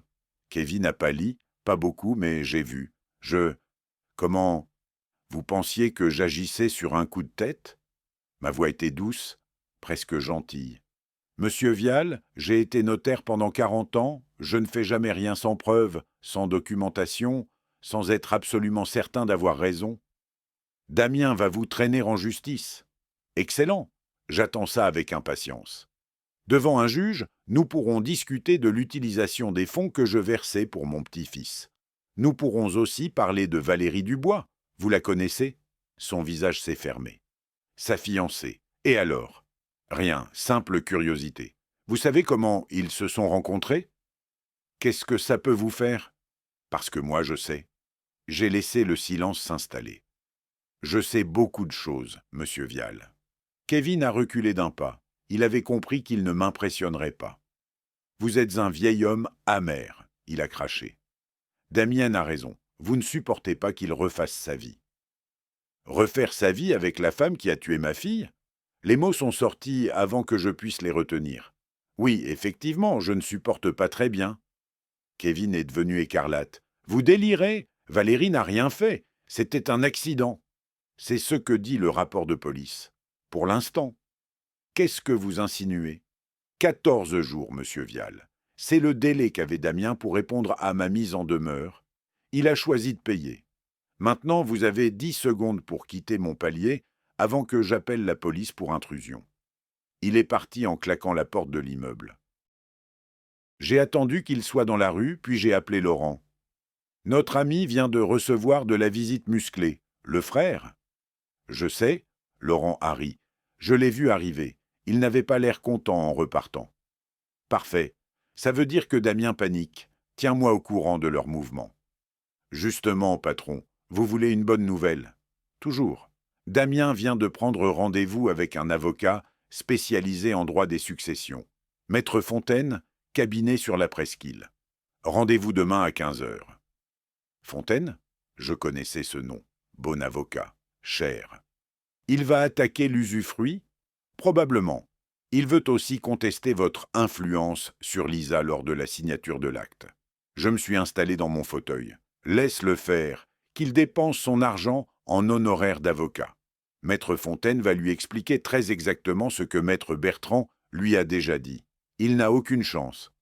Kevin a pâli, pas beaucoup, mais j'ai vu. Comment? Vous pensiez que j'agissais sur un coup de tête? Ma voix était douce, presque gentille. Monsieur Vial, j'ai été notaire pendant 40 ans, je ne fais jamais rien sans preuve, sans documentation, sans être absolument certain d'avoir raison. Damien va vous traîner en justice. Excellent, j'attends ça avec impatience. Devant un juge, nous pourrons discuter de l'utilisation des fonds que je versais pour mon petit-fils. Nous pourrons aussi parler de Valérie Dubois. Vous la connaissez? Son visage s'est fermé. Sa fiancée. Et alors? Rien, simple curiosité. Vous savez comment ils se sont rencontrés? Qu'est-ce que ça peut vous faire? Parce que moi je sais. J'ai laissé le silence s'installer. Je sais beaucoup de choses, monsieur Vial. Kevin a reculé d'un pas. Il avait compris qu'il ne m'impressionnerait pas. Vous êtes un vieil homme amer, il a craché. Damien a raison. Vous ne supportez pas qu'il refasse sa vie. Refaire sa vie avec la femme qui a tué ma fille? Les mots sont sortis avant que je puisse les retenir. Oui, effectivement, je ne supporte pas très bien. Kevin est devenu écarlate. Vous délirez? Valérie n'a rien fait. C'était un accident. C'est ce que dit le rapport de police. Pour l'instant. Qu'est-ce que vous insinuez? 14 jours, monsieur Vial. C'est le délai qu'avait Damien pour répondre à ma mise en demeure. Il a choisi de payer. Maintenant, vous avez 10 secondes pour quitter mon palier avant que j'appelle la police pour intrusion. Il est parti en claquant la porte de l'immeuble. J'ai attendu qu'il soit dans la rue, puis j'ai appelé Laurent. Notre ami vient de recevoir de la visite musclée. Le frère? Je sais, Laurent a ri. Je l'ai vu arriver. Il n'avait pas l'air content en repartant. Parfait. Ça veut dire que Damien panique. Tiens-moi au courant de leurs mouvements. Justement, patron, vous voulez une bonne nouvelle? Toujours. Damien vient de prendre rendez-vous avec un avocat spécialisé en droit des successions. Maître Fontaine, cabinet sur la presqu'île. Rendez-vous demain à 15 heures. Fontaine? Je connaissais ce nom. Bon avocat. Cher. Il va attaquer l'usufruit? Probablement. Il veut aussi contester votre influence sur Lisa lors de la signature de l'acte. Je me suis installé dans mon fauteuil. Laisse-le faire, qu'il dépense son argent en honoraires d'avocat. Maître Fontaine va lui expliquer très exactement ce que Maître Bertrand lui a déjà dit. Il n'a aucune chance.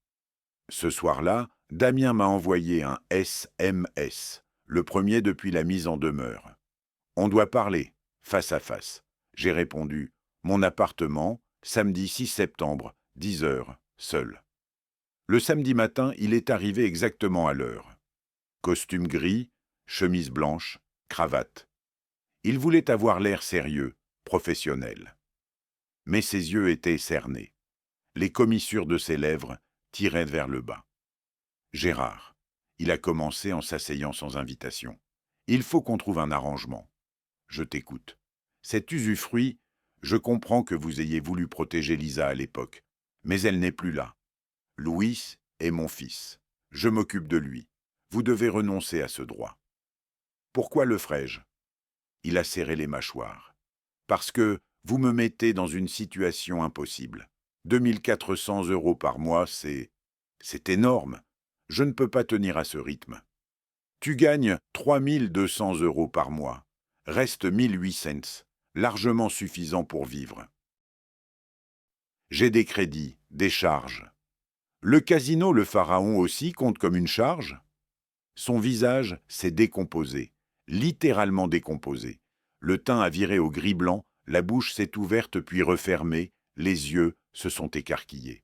Ce soir-là, Damien m'a envoyé un SMS, le premier depuis la mise en demeure. On doit parler, face à face. J'ai répondu, mon appartement, samedi 6 septembre, 10 heures, seul. Le samedi matin, il est arrivé exactement à l'heure. Costume gris, chemise blanche, cravate. Il voulait avoir l'air sérieux, professionnel. Mais ses yeux étaient cernés. Les commissures de ses lèvres tiraient vers le bas. Gérard. Il a commencé en s'asseyant sans invitation. Il faut qu'on trouve un arrangement. Je t'écoute. Cet usufruit, je comprends que vous ayez voulu protéger Lisa à l'époque, mais elle n'est plus là. Louis est mon fils. Je m'occupe de lui. Vous devez renoncer à ce droit. Pourquoi le ferais-je? Il a serré les mâchoires. Parce que vous me mettez dans une situation impossible. 2400 € par mois, c'est énorme. Je ne peux pas tenir à ce rythme. Tu gagnes 3200 € par mois. Reste 1800 cents, largement suffisant pour vivre. J'ai des crédits, des charges. Le casino Le Pharaon aussi compte comme une charge? Son visage s'est décomposé, littéralement décomposé. Le teint a viré au gris blanc, la bouche s'est ouverte puis refermée, les yeux se sont écarquillés.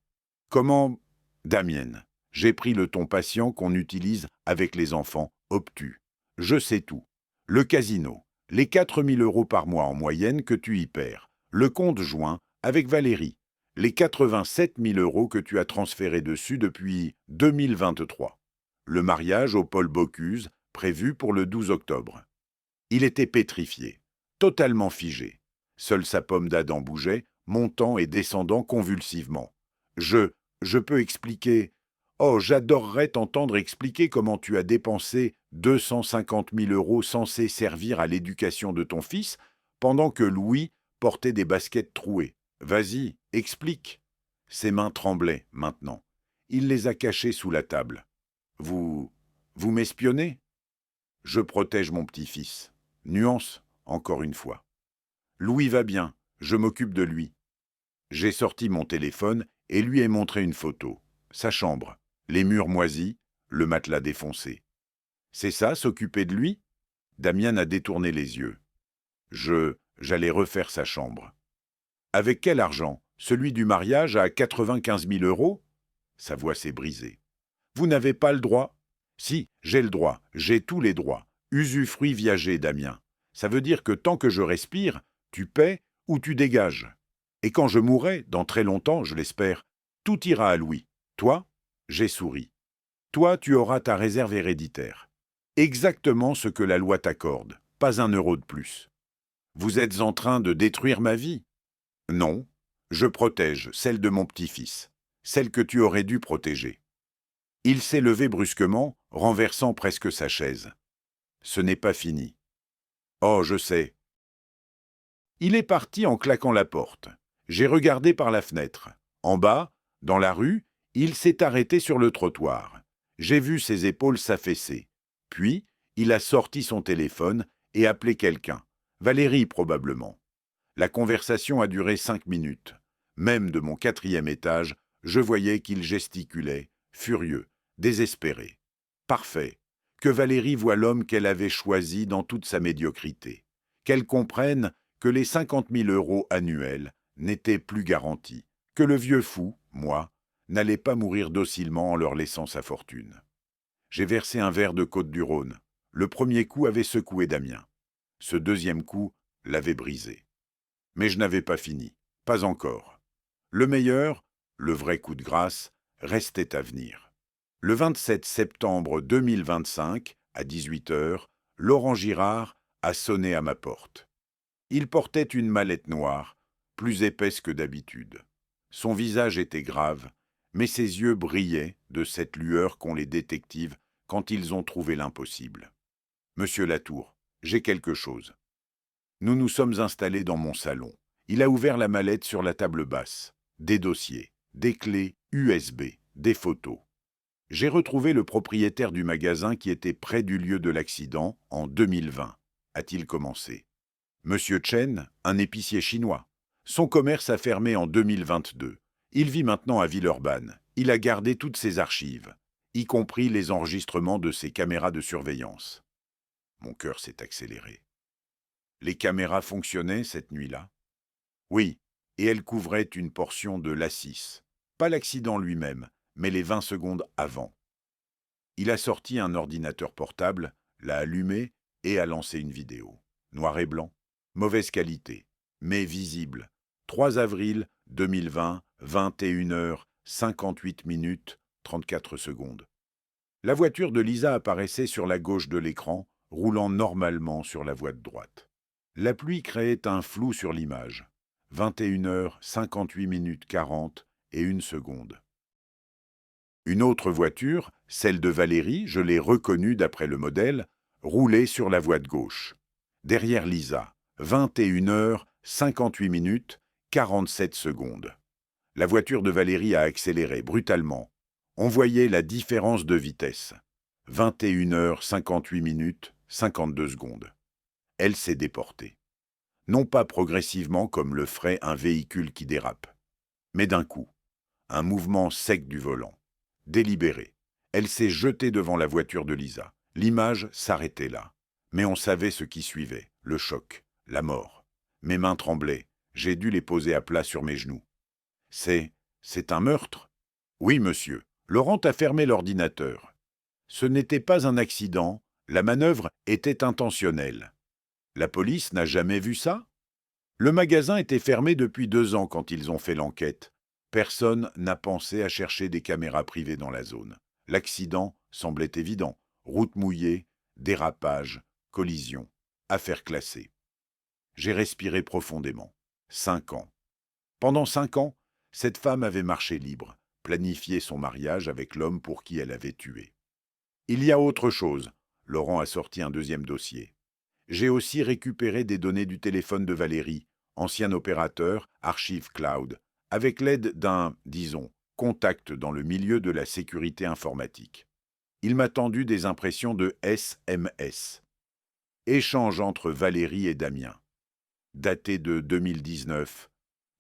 Comment? Damienne, j'ai pris le ton patient qu'on utilise avec les enfants, obtus. Je sais tout. Le casino, les 4000 € par mois en moyenne que tu y perds. Le compte joint avec Valérie, les 87 000 € que tu as transférés dessus depuis 2023. Le mariage au Paul Bocuse, prévu pour le 12 octobre. Il était pétrifié, totalement figé. Seule sa pomme d'Adam bougeait, montant et descendant convulsivement. Je peux expliquer. Oh, j'adorerais t'entendre expliquer comment tu as dépensé 250 000 € censés servir à l'éducation de ton fils, pendant que Louis portait des baskets trouées. Vas-y, explique. Ses mains tremblaient, maintenant. Il les a cachées sous la table. Vous m'espionnez? Je protège mon petit-fils. Nuance, encore une fois. Louis va bien, je m'occupe de lui. J'ai sorti mon téléphone et lui ai montré une photo. Sa chambre, les murs moisis, le matelas défoncé. C'est ça, s'occuper de lui? Damien a détourné les yeux. J'allais refaire sa chambre. Avec quel argent? Celui du mariage à 95 000 euros? Sa voix s'est brisée. Vous n'avez pas le droit? Si, j'ai le droit, j'ai tous les droits. Usufruit viager, Damien. Ça veut dire que tant que je respire, tu paies ou tu dégages. Et quand je mourrai, dans très longtemps, je l'espère, tout ira à Louis. Toi, j'ai souri. Toi, tu auras ta réserve héréditaire. Exactement ce que la loi t'accorde, pas un euro de plus. Vous êtes en train de détruire ma vie? Non, je protège celle de mon petit-fils, celle que tu aurais dû protéger. Il s'est levé brusquement, renversant presque sa chaise. Ce n'est pas fini. Oh, je sais. Il est parti en claquant la porte. J'ai regardé par la fenêtre. En bas, dans la rue, il s'est arrêté sur le trottoir. J'ai vu ses épaules s'affaisser. Puis, il a sorti son téléphone et appelé quelqu'un. Valérie, probablement. La conversation a duré 5 minutes. Même de mon 4e étage, je voyais qu'il gesticulait, furieux, désespéré. Parfait. Que Valérie voie l'homme qu'elle avait choisi dans toute sa médiocrité. Qu'elle comprenne que les 50 000 euros annuels n'étaient plus garantis. Que le vieux fou, moi, n'allait pas mourir docilement en leur laissant sa fortune. J'ai versé un verre de Côte-du-Rhône. Le premier coup avait secoué Damien. Ce deuxième coup l'avait brisé. Mais je n'avais pas fini. Pas encore. Le meilleur, le vrai coup de grâce, restait à venir. Le 27 septembre 2025, à 18h, Laurent Girard a sonné à ma porte. Il portait une mallette noire, plus épaisse que d'habitude. Son visage était grave, mais ses yeux brillaient de cette lueur qu'ont les détectives quand ils ont trouvé l'impossible. « Monsieur Latour, j'ai quelque chose. » Nous nous sommes installés dans mon salon. Il a ouvert la mallette sur la table basse. Des dossiers, des clés USB, des photos. J'ai retrouvé le propriétaire du magasin qui était près du lieu de l'accident en 2020, a-t-il commencé. Monsieur Chen, un épicier chinois. Son commerce a fermé en 2022. Il vit maintenant à Villeurbanne. Il a gardé toutes ses archives, y compris les enregistrements de ses caméras de surveillance. Mon cœur s'est accéléré. Les caméras fonctionnaient cette nuit-là? Oui, et elles couvraient une portion de l'A6. Pas l'accident lui-même, mais les 20 secondes avant. Il a sorti un ordinateur portable, l'a allumé et a lancé une vidéo. Noir et blanc, mauvaise qualité, mais visible. 3 avril 2020, 21h, 58 minutes, 34 secondes. La voiture de Lisa apparaissait sur la gauche de l'écran, roulant normalement sur la voie de droite. La pluie créait un flou sur l'image. 21h, 58 minutes 40 et 1 seconde. Une autre voiture, celle de Valérie, je l'ai reconnue d'après le modèle, roulait sur la voie de gauche. Derrière Lisa, 21h, 58 minutes, 47 secondes. La voiture de Valérie a accéléré brutalement. On voyait la différence de vitesse. 21h, 58 minutes, 52 secondes. Elle s'est déportée. Non pas progressivement comme le ferait un véhicule qui dérape, mais d'un coup. Un mouvement sec du volant. Délibéré. Elle s'est jetée devant la voiture de Lisa. L'image s'arrêtait là. Mais on savait ce qui suivait, le choc, la mort. Mes mains tremblaient. J'ai dû les poser à plat sur mes genoux. C'est un meurtre? Oui, monsieur. Laurent a fermé l'ordinateur. Ce n'était pas un accident. La manœuvre était intentionnelle. La police n'a jamais vu ça? Le magasin était fermé depuis 2 ans quand ils ont fait l'enquête. Personne n'a pensé à chercher des caméras privées dans la zone. L'accident semblait évident. Route mouillée, dérapage, collision, affaire classée. J'ai respiré profondément. 5 ans. Pendant 5 ans, cette femme avait marché libre, planifié son mariage avec l'homme pour qui elle avait tué. Il y a autre chose. Laurent a sorti un deuxième dossier. J'ai aussi récupéré des données du téléphone de Valérie, ancien opérateur, archive cloud, avec l'aide d'un, disons, contact dans le milieu de la sécurité informatique. Il m'a tendu des impressions de SMS. Échange entre Valérie et Damien. Daté de 2019,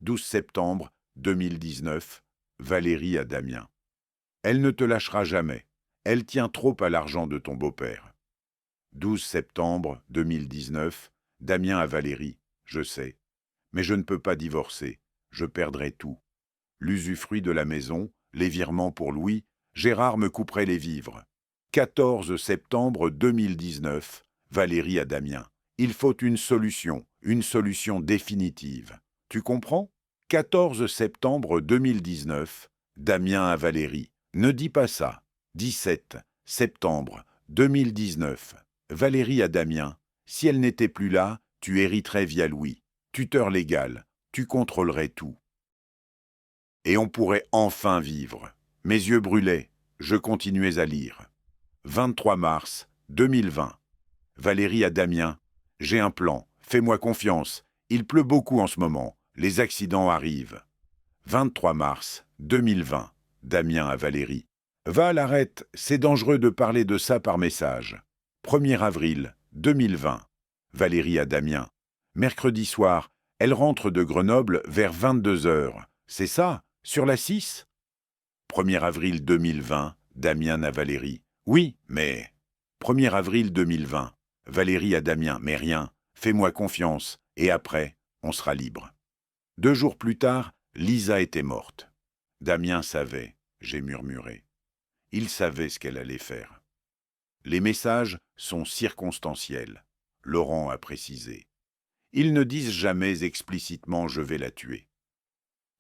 12 septembre 2019, Valérie à Damien. Elle ne te lâchera jamais. Elle tient trop à l'argent de ton beau-père. 12 septembre 2019, Damien à Valérie. Je sais. Mais je ne peux pas divorcer. Je perdrai tout. L'usufruit de la maison, les virements pour Louis, Gérard me couperait les vivres. 14 septembre 2019, Valérie à Damien. Il faut une solution définitive. Tu comprends? 14 septembre 2019, Damien à Valérie. Ne dis pas ça. 17 septembre 2019, Valérie à Damien. Si elle n'était plus là, tu hériterais via Louis. Tuteur légal, tu contrôlerais tout. Et on pourrait enfin vivre. Mes yeux brûlaient, je continuais à lire. 23 mars 2020. Valérie à Damien. J'ai un plan, fais-moi confiance. Il pleut beaucoup en ce moment, les accidents arrivent. 23 mars 2020. Damien à Valérie. Val, arrête, c'est dangereux de parler de ça par message. 1er avril 2020. Valérie à Damien. Mercredi soir, elle rentre de Grenoble vers 22 heures. C'est ça, sur la 6 ? 1er avril 2020, Damien à Valérie. Oui, mais... 1er avril 2020, Valérie à Damien. Mais rien, fais-moi confiance, et après, on sera libre. 2 jours plus tard, Lisa était morte. Damien savait, j'ai murmuré. Il savait ce qu'elle allait faire. Les messages sont circonstanciels, Laurent a précisé. Ils ne disent jamais explicitement « je vais la tuer ».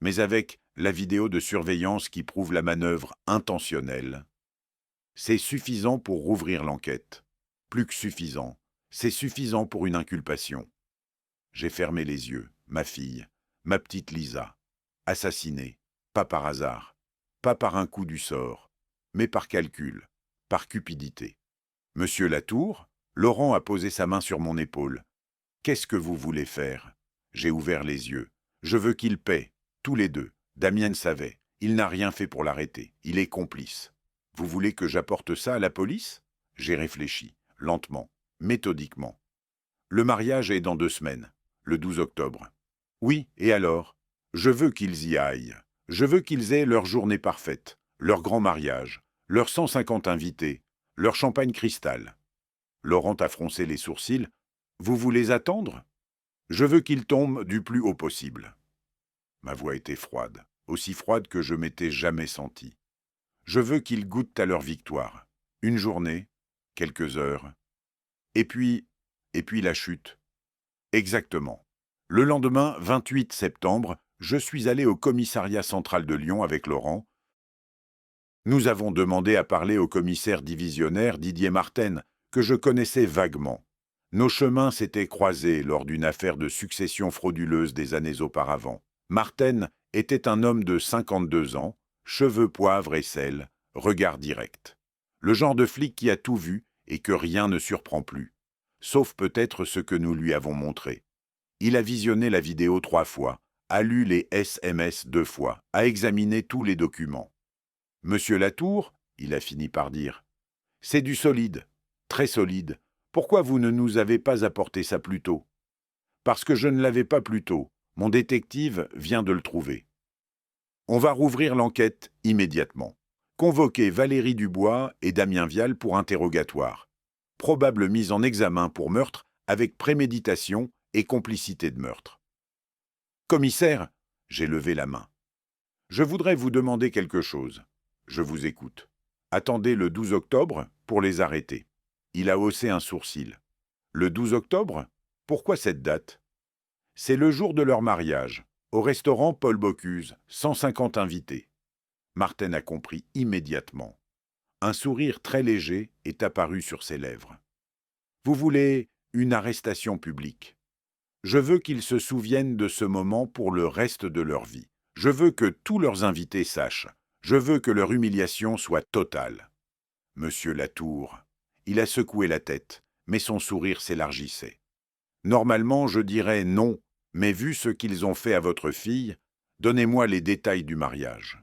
Mais avec la vidéo de surveillance qui prouve la manœuvre intentionnelle, c'est suffisant pour rouvrir l'enquête. Plus que suffisant, c'est suffisant pour une inculpation. J'ai fermé les yeux, ma fille, ma petite Lisa, assassinée, pas par hasard, pas par un coup du sort, mais par calcul, par cupidité. Monsieur Latour, Laurent a posé sa main sur mon épaule. Qu'est-ce que vous voulez faire? J'ai ouvert les yeux. Je veux qu'il paie, tous les deux. Damien savait. Il n'a rien fait pour l'arrêter. Il est complice. Vous voulez que j'apporte ça à la police? J'ai réfléchi, lentement, méthodiquement. Le mariage est dans 2 semaines, le 12 octobre. Oui, et alors? Je veux qu'ils y aillent. Je veux qu'ils aient leur journée parfaite, leur grand mariage, leurs 150 invités, leur champagne cristal. Laurent a froncé les sourcils. Vous voulez attendre? Je veux qu'ils tombent du plus haut possible. Ma voix était froide, aussi froide que je m'étais jamais senti. Je veux qu'ils goûtent à leur victoire. Une journée, quelques heures. Et puis la chute. Exactement. Le lendemain, 28 septembre, je suis allé au commissariat central de Lyon avec Laurent. Nous avons demandé à parler au commissaire divisionnaire Didier Marten, que je connaissais vaguement. Nos chemins s'étaient croisés lors d'une affaire de succession frauduleuse des années auparavant. Marten était un homme de 52 ans, cheveux poivre et sel, regard direct. Le genre de flic qui a tout vu et que rien ne surprend plus, sauf peut-être ce que nous lui avons montré. Il a visionné la vidéo 3 fois, a lu les SMS 2 fois, a examiné tous les documents. « Monsieur Latour, il a fini par dire, c'est du solide, très solide. Pourquoi vous ne nous avez pas apporté ça plus tôt? Parce que je ne l'avais pas plus tôt. Mon détective vient de le trouver. On va rouvrir l'enquête immédiatement. Convoquer Valérie Dubois et Damien Vial pour interrogatoire. Probable mise en examen pour meurtre avec préméditation et complicité de meurtre. Commissaire, j'ai levé la main. Je voudrais vous demander quelque chose. Je vous écoute. Attendez le 12 octobre pour les arrêter. Il a haussé un sourcil. Le 12 octobre? Pourquoi cette date? C'est le jour de leur mariage. Au restaurant Paul Bocuse, 150 invités. Marten a compris immédiatement. Un sourire très léger est apparu sur ses lèvres. Vous voulez une arrestation publique. Je veux qu'ils se souviennent de ce moment pour le reste de leur vie. Je veux que tous leurs invités sachent. Je veux que leur humiliation soit totale. Monsieur Latour, il a secoué la tête, mais son sourire s'élargissait. Normalement, je dirais non, Mais vu ce qu'ils ont fait à votre fille, donnez-moi les détails du mariage. »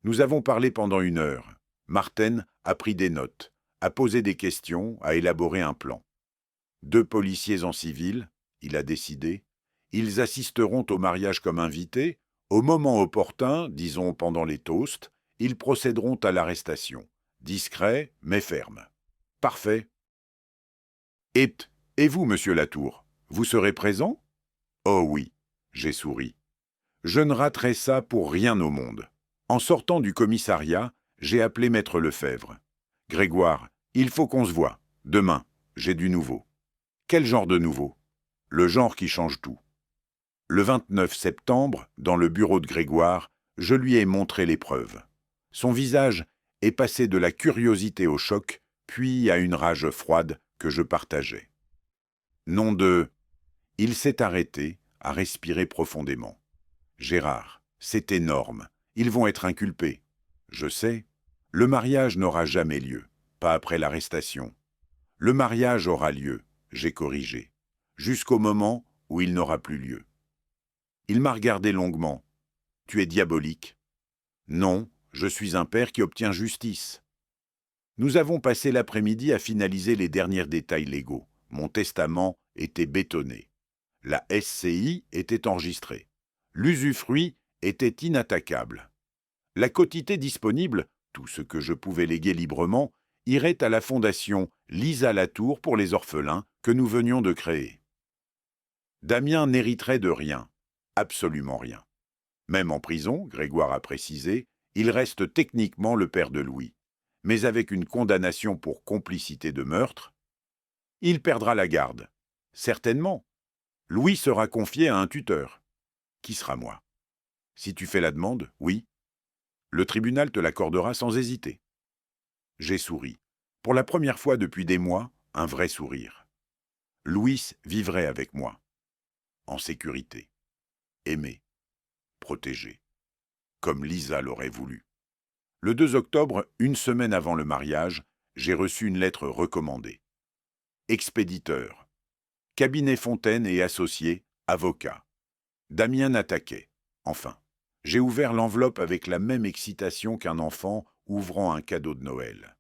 Nous avons parlé pendant 1 heure. Marten a pris des notes, a posé des questions, a élaboré un plan. 2 policiers en civil, il a décidé. Ils assisteront au mariage comme invités. Au moment opportun, disons pendant les toasts, ils procéderont à l'arrestation. Discret, mais ferme. Parfait. Et vous, monsieur Latour, vous serez présent? Oh oui, j'ai souri. Je ne raterai ça pour rien au monde. En sortant du commissariat, j'ai appelé maître Lefebvre. Grégoire, il faut qu'on se voie. Demain, j'ai du nouveau. Quel genre de nouveau? Le genre qui change tout. Le 29 septembre, dans le bureau de Grégoire, je lui ai montré les preuves. Son visage est passé de la curiosité au choc, puis à une rage froide que je partageais. Nom de... Il s'est arrêté, a respiré profondément. Gérard, c'est énorme. Ils vont être inculpés. Je sais. Le mariage n'aura jamais lieu, pas après l'arrestation. Le mariage aura lieu, j'ai corrigé, jusqu'au moment où il n'aura plus lieu. Il m'a regardé longuement. Tu es diabolique? Non, je suis un père qui obtient justice. Nous avons passé l'après-midi à finaliser les derniers détails légaux. Mon testament était bétonné. La SCI était enregistrée. L'usufruit était inattaquable. La quotité disponible, tout ce que je pouvais léguer librement, irait à la fondation Lisa Latour pour les orphelins que nous venions de créer. Damien n'hériterait de rien, absolument rien. Même en prison, Grégoire a précisé, il reste techniquement le père de Louis. Mais avec une condamnation pour complicité de meurtre, il perdra la garde. Certainement. Louis sera confié à un tuteur. Qui sera moi? Si tu fais la demande, oui. Le tribunal te l'accordera sans hésiter. J'ai souri. Pour la première fois depuis des mois, un vrai sourire. Louis vivrait avec moi. En sécurité. Aimé. Protégé. Comme Lisa l'aurait voulu. Le 2 octobre, une semaine avant le mariage, j'ai reçu une lettre recommandée. Expéditeur. Cabinet Fontaine et associés, avocat. Damien Nataquet. Enfin, j'ai ouvert l'enveloppe avec la même excitation qu'un enfant ouvrant un cadeau de Noël.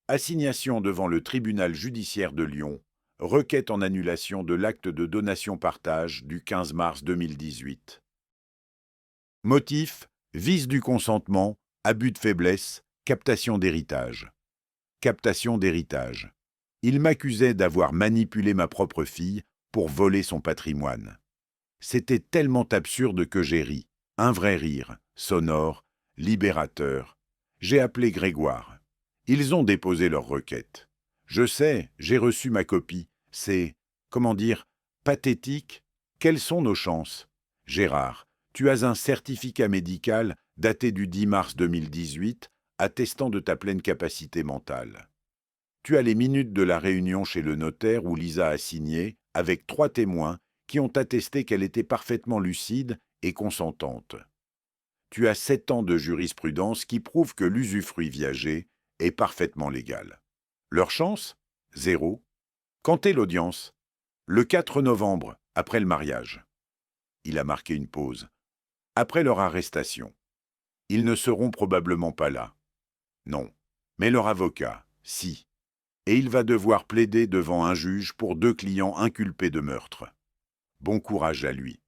Assignation devant le tribunal judiciaire de Lyon, requête en annulation de l'acte de donation-partage du 15 mars 2018. Motif, vice du consentement, abus de faiblesse, captation d'héritage. Captation d'héritage. Il m'accusait d'avoir manipulé ma propre fille pour voler son patrimoine. C'était tellement absurde que j'ai ri. Un vrai rire, sonore, libérateur. J'ai appelé Grégoire. Ils ont déposé leur requête. Je sais, j'ai reçu ma copie. C'est, comment dire, pathétique. Quelles sont nos chances? Gérard, tu as un certificat médical daté du 10 mars 2018 attestant de ta pleine capacité mentale. Tu as les minutes de la réunion chez le notaire où Lisa a signé, avec 3 témoins qui ont attesté qu'elle était parfaitement lucide et consentante. Tu as 7 ans de jurisprudence qui prouve que l'usufruit viager est parfaitement légal. Leur chance? 0. Quand est l'audience? Le 4 novembre, après le mariage. Il a marqué une pause. Après leur arrestation. Ils ne seront probablement pas là. Non. Mais leur avocat, si. Et il va devoir plaider devant un juge pour 2 clients inculpés de meurtre. Bon courage à lui.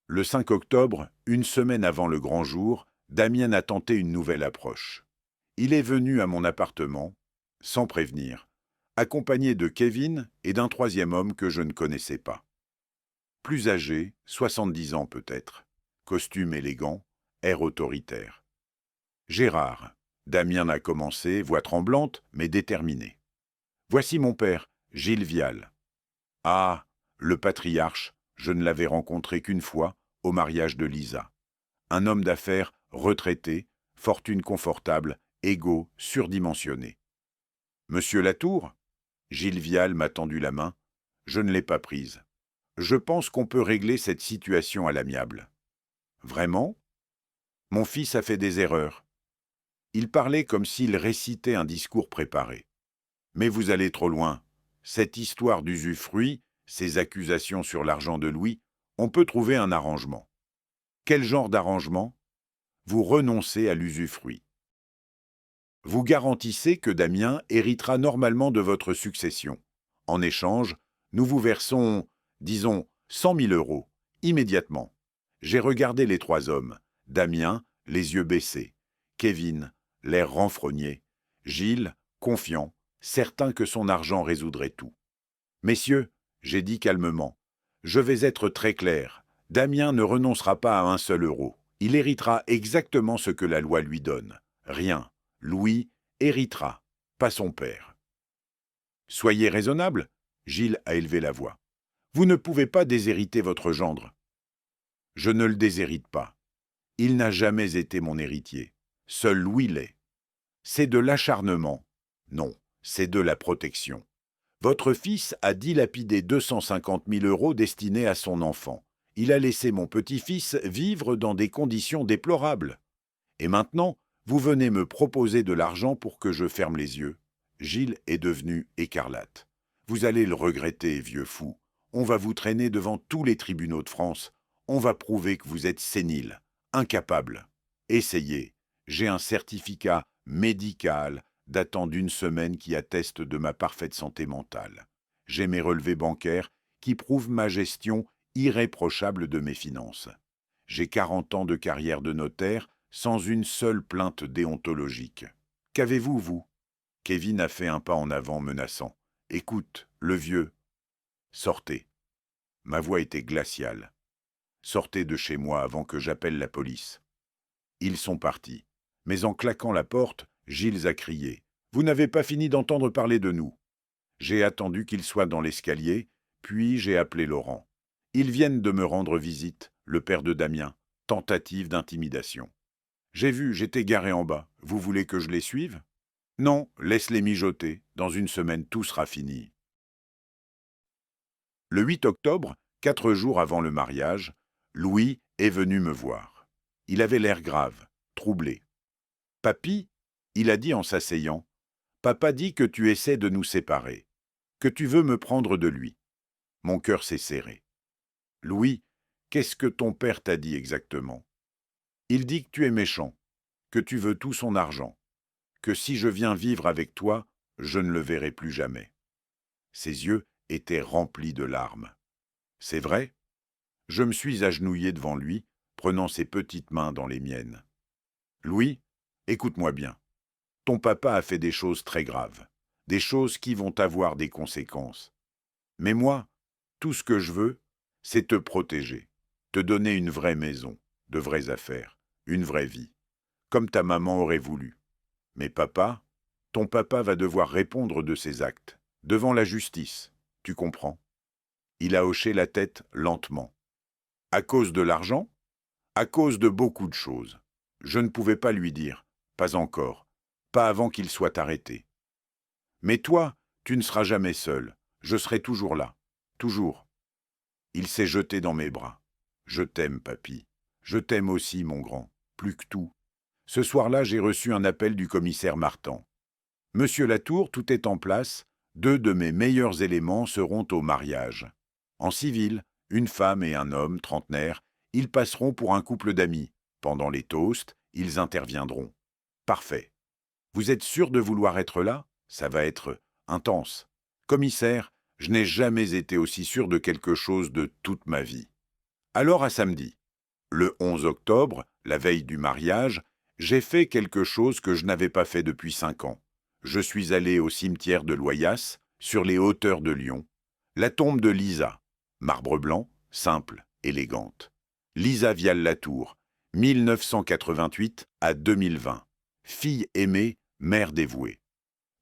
Le 5 octobre, une semaine avant le grand jour, Damien a tenté une nouvelle approche. Il est venu à mon appartement, sans prévenir, accompagné de Kevin et d'un 3e homme que je ne connaissais pas. Plus âgé, 70 ans peut-être, costume élégant, air autoritaire. Gérard, Damien a commencé, voix tremblante, mais déterminée. Voici mon père, Gilles Vial. Ah, le patriarche, je ne l'avais rencontré qu'une fois, au mariage de Lisa. Un homme d'affaires retraité, fortune confortable, égo surdimensionné. Monsieur Latour? Gilles Vial m'a tendu la main. Je ne l'ai pas prise. Je pense qu'on peut régler cette situation à l'amiable. Vraiment? Mon fils a fait des erreurs. Il parlait comme s'il récitait un discours préparé. Mais vous allez trop loin. Cette histoire d'usufruit, ces accusations sur l'argent de Louis, On peut trouver un arrangement. Quel genre d'arrangement? Vous renoncez à l'usufruit. Vous garantissez que Damien héritera normalement de votre succession. En échange, nous vous versons, disons, 100 000 euros, immédiatement. J'ai regardé les trois hommes. Damien, les yeux baissés. Kevin, l'air renfrogné. Gilles, confiant, certain que son argent résoudrait tout. Messieurs, j'ai dit calmement, je vais être très clair. Damien ne renoncera pas à un seul euro. Il héritera exactement ce que la loi lui donne. Rien. Louis héritera, pas son père. Soyez raisonnable, Gilles a élevé la voix. Vous ne pouvez pas déshériter votre gendre. Je ne le déshérite pas. Il n'a jamais été mon héritier. Seul Louis l'est. C'est de l'acharnement. Non, c'est de la protection. Votre fils a dilapidé 250 000 euros destinés à son enfant. Il a laissé mon petit-fils vivre dans des conditions déplorables. Et maintenant, vous venez me proposer de l'argent pour que je ferme les yeux. Gilles est devenu écarlate. Vous allez le regretter, vieux fou. On va vous traîner devant tous les tribunaux de France. On va prouver que vous êtes sénile, incapable. Essayez. J'ai un certificat médical datant d'1 semaine qui atteste de ma parfaite santé mentale. J'ai mes relevés bancaires qui prouvent ma gestion irréprochable de mes finances. J'ai 40 ans de carrière de notaire sans une seule plainte déontologique. Qu'avez-vous, vous? Kevin a fait un pas en avant menaçant. Écoute, le vieux. Sortez. Ma voix était glaciale. Sortez de chez moi avant que j'appelle la police. Ils sont partis. Mais en claquant la porte, Gilles a crié. Vous n'avez pas fini d'entendre parler de nous. J'ai attendu qu'ils soient dans l'escalier, puis j'ai appelé Laurent. Ils viennent de me rendre visite, le père de Damien. Tentative d'intimidation. J'ai vu, j'étais garé en bas. Vous voulez que je les suive? Non, laisse-les mijoter. Dans 1 semaine, tout sera fini. Le 8 octobre, 4 jours avant le mariage, Louis est venu me voir. Il avait l'air grave, troublé. Papy, il a dit en s'asseyant, papa dit que tu essaies de nous séparer, que tu veux me prendre de lui. Mon cœur s'est serré. Louis, qu'est-ce que ton père t'a dit exactement? Il dit que tu es méchant, que tu veux tout son argent, que si je viens vivre avec toi, je ne le verrai plus jamais. Ses yeux étaient remplis de larmes. C'est vrai? Je me suis agenouillé devant lui, prenant ses petites mains dans les miennes. Louis, écoute-moi bien. Ton papa a fait des choses très graves, des choses qui vont avoir des conséquences. Mais moi, tout ce que je veux, c'est te protéger, te donner une vraie maison, de vraies affaires, une vraie vie, comme ta maman aurait voulu. Mais papa, ton papa va devoir répondre de ses actes, devant la justice, tu comprends? Il a hoché la tête lentement. À cause de l'argent? À cause de beaucoup de choses. Je ne pouvais pas lui dire, pas encore, pas avant qu'il soit arrêté. Mais toi, tu ne seras jamais seul, je serai toujours là, toujours. Il s'est jeté dans mes bras. Je t'aime, papy. Je t'aime aussi, mon grand, plus que tout. Ce soir-là, j'ai reçu un appel du commissaire Martan. Monsieur Latour, tout est en place, 2 de mes meilleurs éléments seront au mariage. En civil, une femme et un homme, trentenaires, ils passeront pour un couple d'amis. Pendant les toasts, ils interviendront. Parfait. Vous êtes sûr de vouloir être là? Ça va être intense. Commissaire, je n'ai jamais été aussi sûr de quelque chose de toute ma vie. Alors à samedi. Le 11 octobre, la veille du mariage, j'ai fait quelque chose que je n'avais pas fait depuis 5 ans. Je suis allé au cimetière de Loyasse, sur les hauteurs de Lyon. La tombe de Lisa, marbre blanc, simple, élégante. Lisa Vial-Latour, 1988 à 2020. Fille aimée, mère dévouée.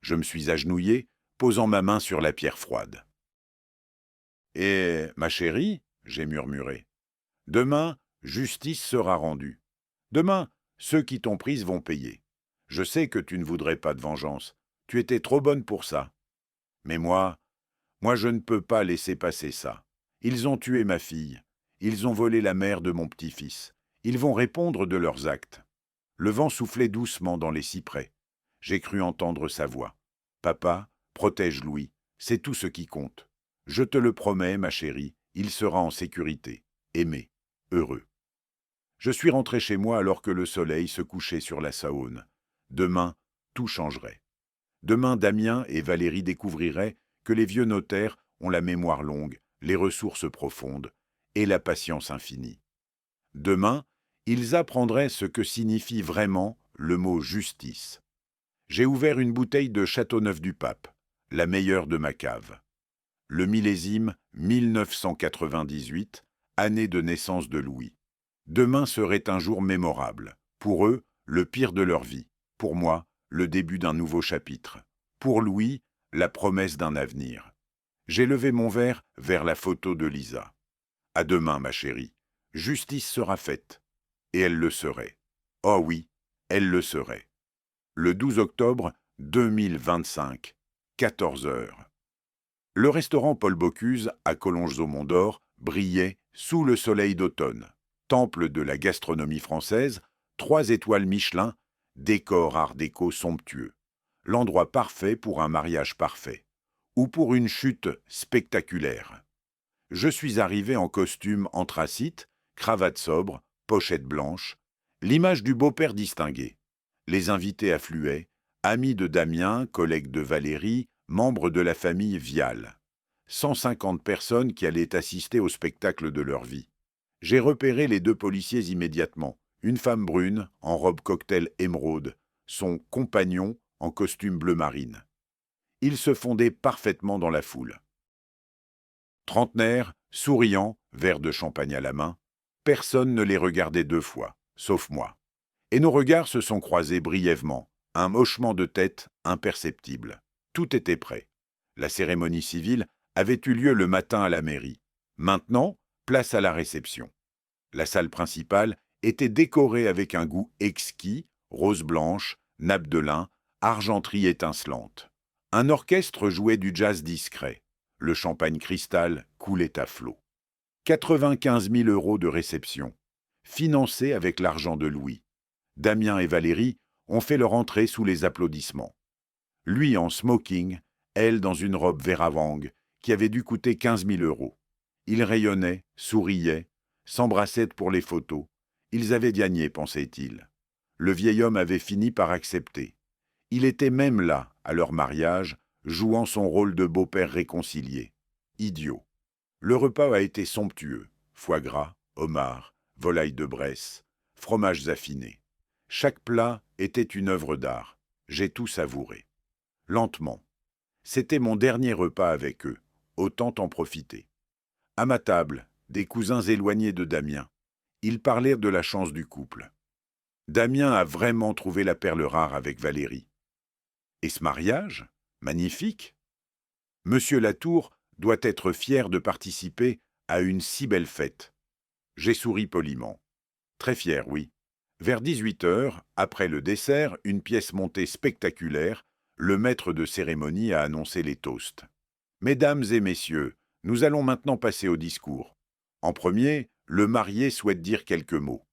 Je me suis agenouillé, posant ma main sur la pierre froide. « Et, ma chérie, j'ai murmuré, demain, justice sera rendue. Demain, ceux qui t'ont prise vont payer. Je sais que tu ne voudrais pas de vengeance. Tu étais trop bonne pour ça. Mais moi, je ne peux pas laisser passer ça. Ils ont tué ma fille. Ils ont volé la mère de mon petit-fils. Ils vont répondre de leurs actes. » Le vent soufflait doucement dans les cyprès. J'ai cru entendre sa voix. « Papa, protège Louis. C'est tout ce qui compte. Je te le promets, ma chérie, il sera en sécurité. aimé, heureux. Je suis rentré chez moi alors que le soleil se couchait sur la Saône. Demain, tout changerait. Demain, Damien et Valérie découvriraient que les vieux notaires ont la mémoire longue, les ressources profondes et la patience infinie. Demain, ils apprendraient ce que signifie vraiment le mot justice. J'ai ouvert une bouteille de Châteauneuf-du-Pape, la meilleure de ma cave. Le millésime 1998, année de naissance de Louis. Demain serait un jour mémorable. Pour eux, le pire de leur vie. Pour moi, le début d'un nouveau chapitre. Pour Louis, la promesse d'un avenir. J'ai levé mon verre vers la photo de Lisa. À demain, ma chérie. Justice sera faite. Et elle le serait. Oh oui, elle le serait. Le 12 octobre 2025, 14 heures. Le restaurant Paul Bocuse, à Collonges-au-Mont-d'Or, brillait sous le soleil d'automne. Temple de la gastronomie française, 3 étoiles Michelin, décor art déco somptueux. L'endroit parfait pour un mariage parfait. Ou pour une chute spectaculaire. Je suis arrivé en costume anthracite, cravate sobre, pochette blanche, l'image du beau-père distingué. Les invités affluaient, amis de Damien, collègues de Valérie, membres de la famille Vial. 150 personnes qui allaient assister au spectacle de leur vie. J'ai repéré les 2 policiers immédiatement, une femme brune, en robe cocktail émeraude, son compagnon, en costume bleu marine. Ils se fondaient parfaitement dans la foule. Trentenaires, souriants, verre de champagne à la main, personne ne les regardait 2 fois, sauf moi. Et nos regards se sont croisés brièvement, un hochement de tête imperceptible. Tout était prêt. La cérémonie civile avait eu lieu le matin à la mairie. Maintenant, place à la réception. La salle principale était décorée avec un goût exquis, rose blanche, nappe de lin, argenterie étincelante. Un orchestre jouait du jazz discret. Le champagne cristal coulait à flot. 95 000 € de réception, financés avec l'argent de Louis. Damien et Valérie ont fait leur entrée sous les applaudissements. Lui en smoking, elle dans une robe Véravang qui avait dû coûter 15 000 €. Ils rayonnaient, souriaient, s'embrassaient pour les photos. Ils avaient gagné, pensait-il. Le vieil homme avait fini par accepter. Il était même là, à leur mariage, jouant son rôle de beau-père réconcilié. Idiot. Le repas a été somptueux. Foie gras, homard, volaille de Bresse, fromages affinés. Chaque plat était une œuvre d'art. J'ai tout savouré. Lentement. C'était mon dernier repas avec eux. Autant en profiter. À ma table, des cousins éloignés de Damien. Ils parlèrent de la chance du couple. Damien a vraiment trouvé la perle rare avec Valérie. Et ce mariage? Magnifique. Monsieur Latour doit être fier de participer à une si belle fête. J'ai souri poliment. Très fier, oui. Vers 18 heures, après le dessert, une pièce montée spectaculaire, le maître de cérémonie a annoncé les toasts. Mesdames et messieurs, nous allons maintenant passer au discours. En premier, le marié souhaite dire quelques mots.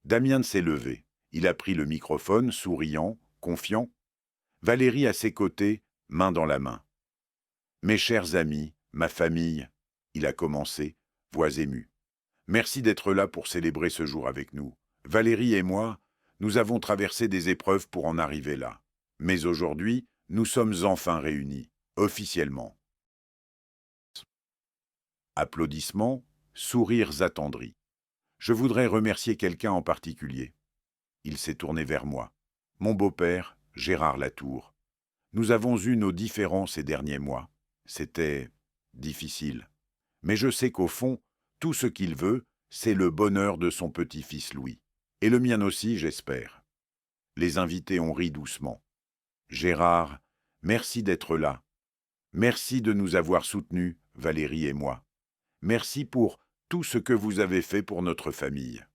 Damien s'est levé. Il a pris le microphone, souriant, confiant. Valérie à ses côtés, main dans la main. Mes chers amis, ma famille, il a commencé, voix émue. Merci d'être là pour célébrer ce jour avec nous. Valérie et moi, nous avons traversé des épreuves pour en arriver là. Mais aujourd'hui, nous sommes enfin réunis, officiellement. Applaudissements, sourires attendris. Je voudrais remercier quelqu'un en particulier. Il s'est tourné vers moi. Mon beau-père, Gérard Latour. Nous avons eu nos différends ces derniers mois. C'était difficile. Mais je sais qu'au fond, tout ce qu'il veut, c'est le bonheur de son petit-fils Louis. Et le mien aussi, j'espère. Les invités ont ri doucement. Gérard, merci d'être là. Merci de nous avoir soutenus, Valérie et moi. Merci pour tout ce que vous avez fait pour notre famille.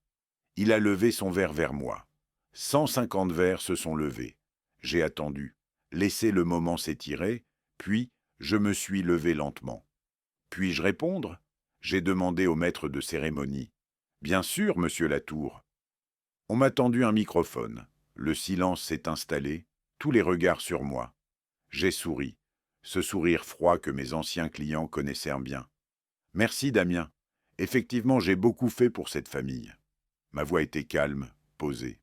Il a levé son verre vers moi. 150 verres se sont levés. J'ai attendu, laissé le moment s'étirer, puis je me suis levé lentement. Puis-je répondre? J'ai demandé au maître de cérémonie. Bien sûr, monsieur Latour. On m'a tendu un microphone. Le silence s'est installé, tous les regards sur moi. J'ai souri, ce sourire froid que mes anciens clients connaissaient bien. Merci, Damien. Effectivement, j'ai beaucoup fait pour cette famille. Ma voix était calme, posée.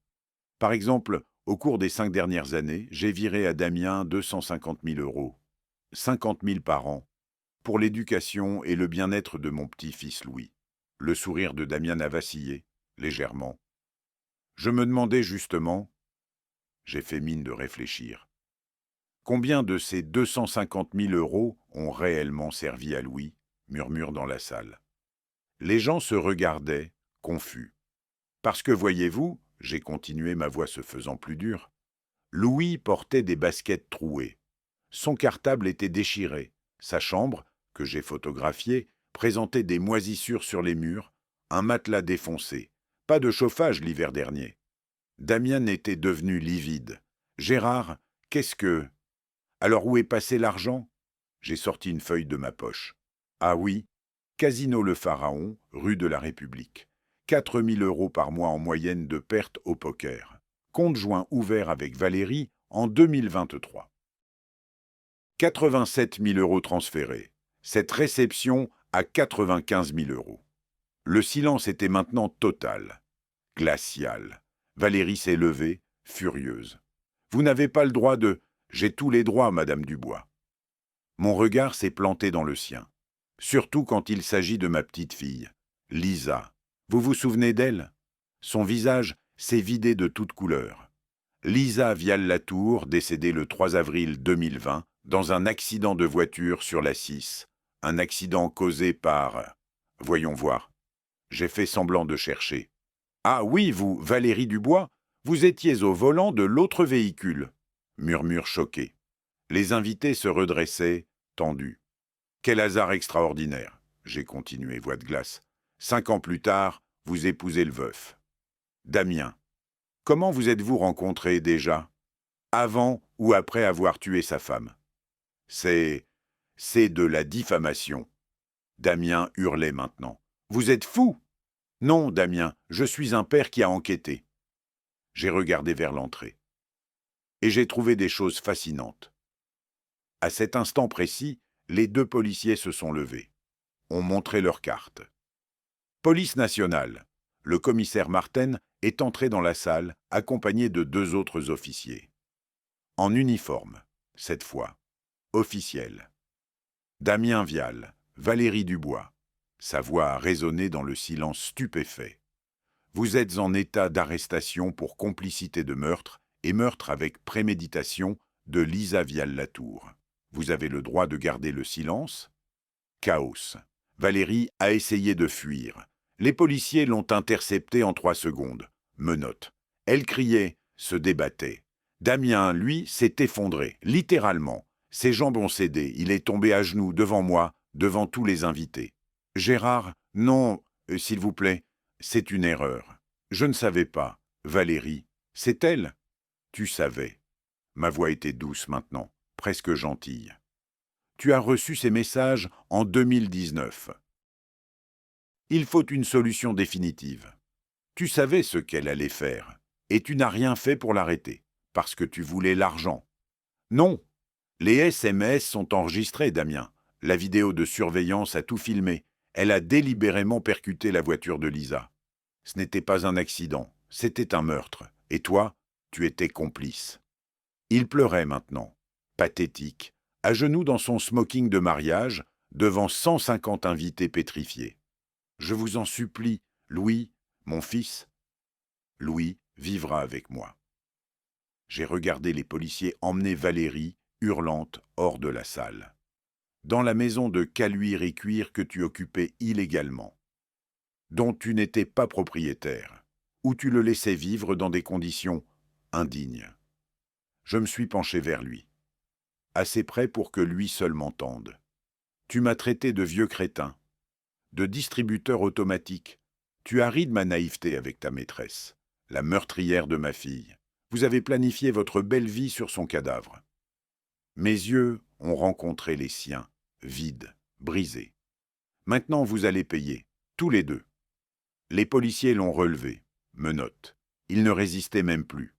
Par exemple, au cours des 5 dernières années, j'ai viré à Damien 250 000 euros, 50 000 par an, pour l'éducation et le bien-être de mon petit-fils Louis. Le sourire de Damien a vacillé, légèrement. Je me demandais justement, j'ai fait mine de réfléchir, combien de ces 250 000 euros ont réellement servi à Louis, murmure dans la salle. Les gens se regardaient, confus. Parce que voyez-vous, j'ai continué ma voix se faisant plus dure, Louis portait des baskets trouées. Son cartable était déchiré. Sa chambre, que j'ai photographiée, présentait des moisissures sur les murs, un matelas défoncé. Pas de chauffage l'hiver dernier. Damien était devenu livide. Gérard, qu'est-ce que... Alors où est passé l'argent? J'ai sorti une feuille de ma poche. Ah oui, Casino Le Pharaon, rue de la République. 4 000 euros par mois en moyenne de pertes au poker. Compte joint ouvert avec Valérie en 2023. 87 000 euros transférés. Cette réception à 95 000 euros. Le silence était maintenant total, glacial. Valérie s'est levée, furieuse. « Vous n'avez pas le droit de... » « J'ai tous les droits, Madame Dubois. » Mon regard s'est planté dans le sien. Surtout quand il s'agit de ma petite fille, Lisa. Vous vous souvenez d'elle? Son visage s'est vidé de toute couleur. Lisa Vial-Latour, décédée le 3 avril 2020, dans un accident de voiture sur la 6. Un accident causé par... Voyons voir. J'ai fait semblant de chercher. Ah oui, vous, Valérie Dubois, vous étiez au volant de l'autre véhicule, murmure choqué. Les invités se redressaient, tendus. Quel hasard extraordinaire, j'ai continué, voix de glace. 5 ans plus tard, vous épousez le veuf. Damien, comment vous êtes-vous rencontrés déjà? Avant ou après avoir tué sa femme? C'est de la diffamation. Damien hurlait maintenant. Vous êtes fou? Non, Damien, je suis un père qui a enquêté. J'ai regardé vers l'entrée. Et j'ai trouvé des choses fascinantes. À cet instant précis, les 2 policiers se sont levés. Ont montré leurs cartes. Police nationale. Le commissaire Martin est entré dans la salle, accompagné de 2 autres officiers. En uniforme, cette fois. Officiel. Damien Vial, Valérie Dubois. Sa voix a résonné dans le silence stupéfait. Vous êtes en état d'arrestation pour complicité de meurtre et meurtre avec préméditation de Lisa Vial-Latour. Vous avez le droit de garder le silence? Chaos. Valérie a essayé de fuir. Les policiers l'ont interceptée en 3 secondes. Menottes. Elle criait, se débattait. Damien, lui, s'est effondré, littéralement. Ses jambes ont cédé, il est tombé à genoux devant moi, devant tous les invités. Gérard, non, s'il vous plaît, c'est une erreur. Je ne savais pas. Valérie, c'est elle? Tu savais. Ma voix était douce maintenant, presque gentille. Tu as reçu ces messages en 2019. Il faut une solution définitive. Tu savais ce qu'elle allait faire, et tu n'as rien fait pour l'arrêter, parce que tu voulais l'argent. Non, les SMS sont enregistrés, Damien. La vidéo de surveillance a tout filmé. Elle a délibérément percuté la voiture de Lisa. Ce n'était pas un accident, c'était un meurtre. Et toi, tu étais complice. Il pleurait maintenant, pathétique, à genoux dans son smoking de mariage, devant 150 invités pétrifiés. Je vous en supplie, Louis, mon fils. Louis vivra avec moi. J'ai regardé les policiers emmener Valérie, hurlante, hors de la salle. Dans la maison de caluire et cuire que tu occupais illégalement, dont tu n'étais pas propriétaire, où tu le laissais vivre dans des conditions indignes. Je me suis penché vers lui, assez près pour que lui seul m'entende. Tu m'as traité de vieux crétin, de distributeur automatique. Tu as ri de ma naïveté avec ta maîtresse, la meurtrière de ma fille. Vous avez planifié votre belle vie sur son cadavre. Mes yeux ont rencontré les siens, vides, brisés. Maintenant vous allez payer, tous les 2. Les policiers l'ont relevé, menottes. Il ne résistait même plus.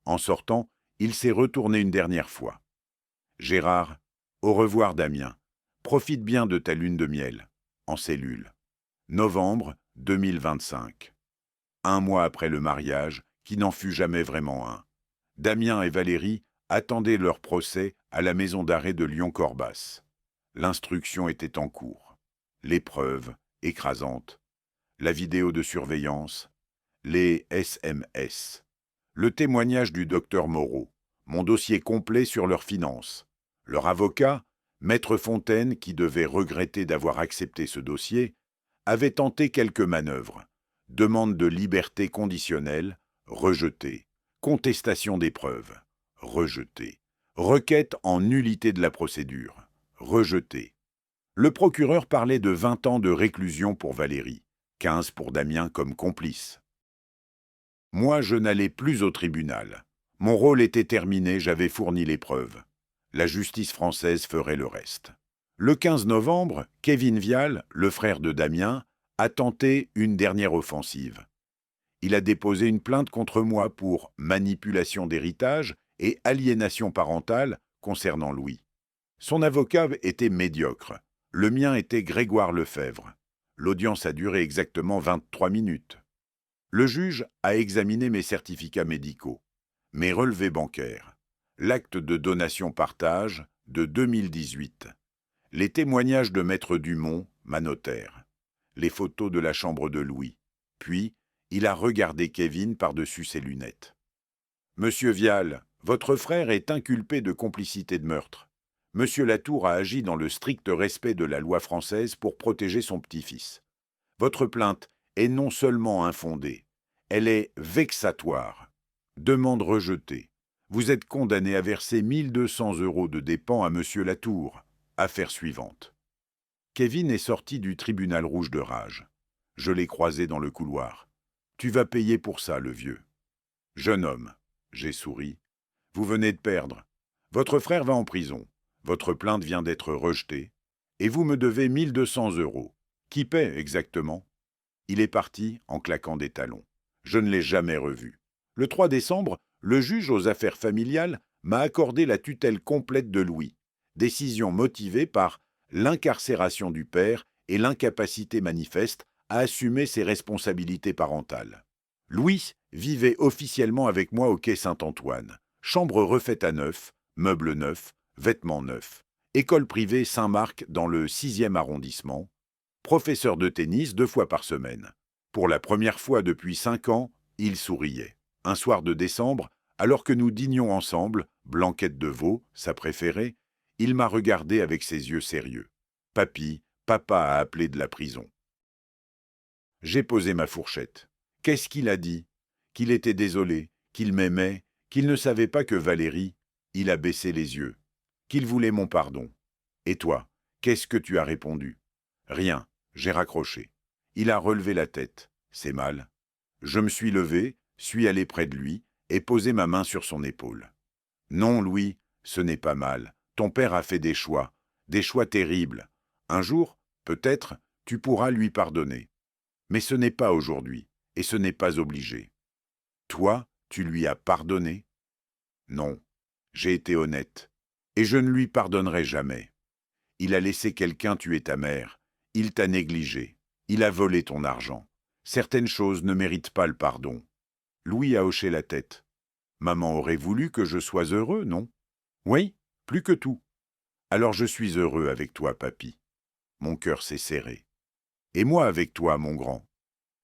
En sortant, il s'est retourné une dernière fois. Gérard, au revoir Damien. Profite bien de ta lune de miel, en cellule. Novembre 2025. Un mois après le mariage, qui n'en fut jamais vraiment un, Damien et Valérie attendaient leur procès à la maison d'arrêt de Lyon-Corbas. L'instruction était en cours. L'épreuve, écrasante. La vidéo de surveillance. Les SMS. Le témoignage du docteur Moreau. Mon dossier complet sur leurs finances. Leur avocat, Maître Fontaine, qui devait regretter d'avoir accepté ce dossier, avait tenté quelques manœuvres. Demande de liberté conditionnelle, rejetée. Contestation des preuves, rejetée. Requête en nullité de la procédure, rejetée. Le procureur parlait de 20 ans de réclusion pour Valérie, 15 pour Damien comme complice. Moi, je n'allais plus au tribunal. Mon rôle était terminé, j'avais fourni les preuves. La justice française ferait le reste. Le 15 novembre, Kevin Vial, le frère de Damien, a tenté une dernière offensive. Il a déposé une plainte contre moi pour manipulation d'héritage et aliénation parentale concernant Louis. Son avocat était médiocre. Le mien était Grégoire Lefebvre. L'audience a duré exactement 23 minutes. Le juge a examiné mes certificats médicaux, mes relevés bancaires, l'acte de donation-partage de 2018, les témoignages de Maître Dumont, ma notaire, les photos de la chambre de Louis, puis il a regardé Kevin par-dessus ses lunettes. « Monsieur Vial, votre frère est inculpé de complicité de meurtre. Monsieur Latour a agi dans le strict respect de la loi française pour protéger son petit-fils. Votre plainte est non seulement infondée, elle est vexatoire. Demande rejetée. Vous êtes condamné à verser 1 200 € de dépens à Monsieur Latour. Affaire suivante. » Kevin est sorti du tribunal rouge de rage. Je l'ai croisé dans le couloir. « Tu vas payer pour ça, le vieux. » « Jeune homme, » j'ai souri, « vous venez de perdre. Votre frère va en prison. Votre plainte vient d'être rejetée. Et vous me devez 1 200 €. Qui paie exactement ?» Il est parti en claquant des talons. Je ne l'ai jamais revu. Le 3 décembre, le juge aux affaires familiales m'a accordé la tutelle complète de Louis. Décision motivée par l'incarcération du père et l'incapacité manifeste à assumer ses responsabilités parentales. Louis vivait officiellement avec moi au quai Saint-Antoine. Chambre refaite à neuf, meubles neufs, vêtements neufs. École privée Saint-Marc dans le 6e arrondissement. Professeur de tennis 2 fois par semaine. Pour la première fois depuis 5 ans, il souriait. Un soir de décembre, alors que nous dînions ensemble, blanquette de veau, sa préférée, il m'a regardé avec ses yeux sérieux. « Papy, papa a appelé de la prison. » J'ai posé ma fourchette. Qu'est-ce qu'il a dit? Qu'il était désolé, qu'il m'aimait, qu'il ne savait pas que Valérie... Il a baissé les yeux. Qu'il voulait mon pardon. Et toi, qu'est-ce que tu as répondu? Rien, j'ai raccroché. Il a relevé la tête. C'est mal. Je me suis levé, suis allé près de lui et posé ma main sur son épaule. Non, Louis, ce n'est pas mal. Ton père a fait des choix terribles. Un jour, peut-être, tu pourras lui pardonner. Mais ce n'est pas aujourd'hui, et ce n'est pas obligé. Toi, tu lui as pardonné? Non, j'ai été honnête, et je ne lui pardonnerai jamais. Il a laissé quelqu'un tuer ta mère, il t'a négligé, il a volé ton argent. Certaines choses ne méritent pas le pardon. Louis a hoché la tête. Maman aurait voulu que je sois heureux, non? Oui, plus que tout. Alors je suis heureux avec toi, papy. Mon cœur s'est serré. Et moi avec toi, mon grand.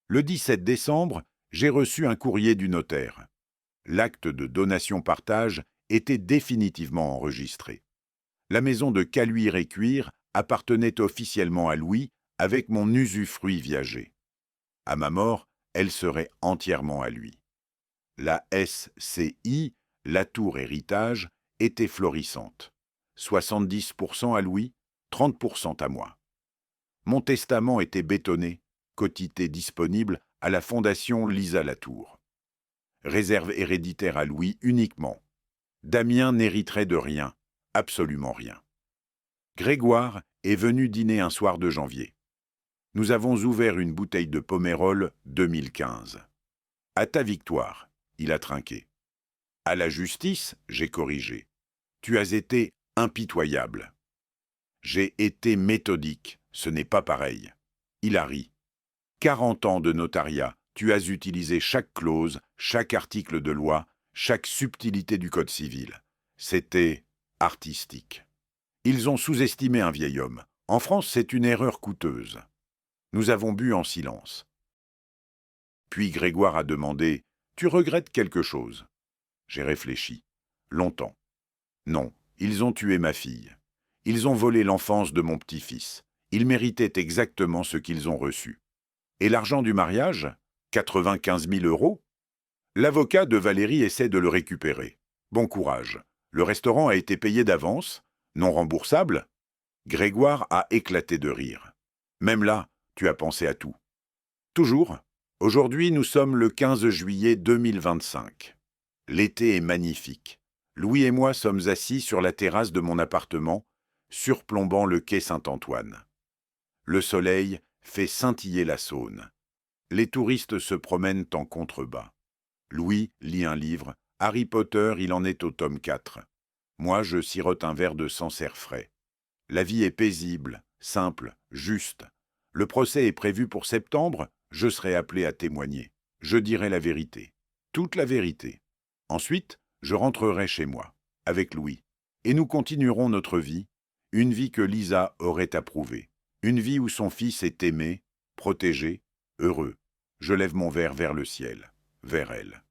Le 17 décembre, j'ai reçu un courrier du notaire. L'acte de donation-partage était définitivement enregistré. La maison de Caluire et Cuire appartenait officiellement à Louis avec mon usufruit viager. À ma mort, elle serait entièrement à lui. La SCI, Latour Héritage, était florissante. 70% à Louis, 30% à moi. Mon testament était bétonné, quotité disponible à la fondation Lisa Latour. Réserve héréditaire à Louis uniquement. Damien n'hériterait de rien, absolument rien. Grégoire est venu dîner un soir de janvier. Nous avons ouvert une bouteille de Pomerol 2015. À ta victoire, il a trinqué. À la justice, j'ai corrigé. Tu as été impitoyable. J'ai été méthodique, ce n'est pas pareil. Il a ri. 40 ans de notariat, tu as utilisé chaque clause, chaque article de loi, chaque subtilité du code civil. C'était artistique. Ils ont sous-estimé un vieil homme. En France, c'est une erreur coûteuse. Nous avons bu en silence. Puis Grégoire a demandé « Tu regrettes quelque chose ?» J'ai réfléchi. Longtemps. Non, ils ont tué ma fille. Ils ont volé l'enfance de mon petit-fils. Ils méritaient exactement ce qu'ils ont reçu. Et l'argent du mariage 95 000 €. L'avocat de Valérie essaie de le récupérer. Bon courage. Le restaurant a été payé d'avance, non remboursable. Grégoire a éclaté de rire. Même là, tu as pensé à tout. Toujours. Aujourd'hui, nous sommes le 15 juillet 2025. L'été est magnifique. Louis et moi sommes assis sur la terrasse de mon appartement, surplombant le quai Saint-Antoine. Le soleil fait scintiller la Saône. Les touristes se promènent en contrebas. Louis lit un livre. Harry Potter, il en est au tome 4. Moi, je sirote un verre de Sancerre frais. La vie est paisible, simple, juste. Le procès est prévu pour septembre, je serai appelé à témoigner. Je dirai la vérité. Toute la vérité. Ensuite, je rentrerai chez moi, avec Louis. Et nous continuerons notre vie, une vie que Lisa aurait approuvée. Une vie où son fils est aimé, protégé, heureux. Je lève mon verre vers le ciel, vers elle.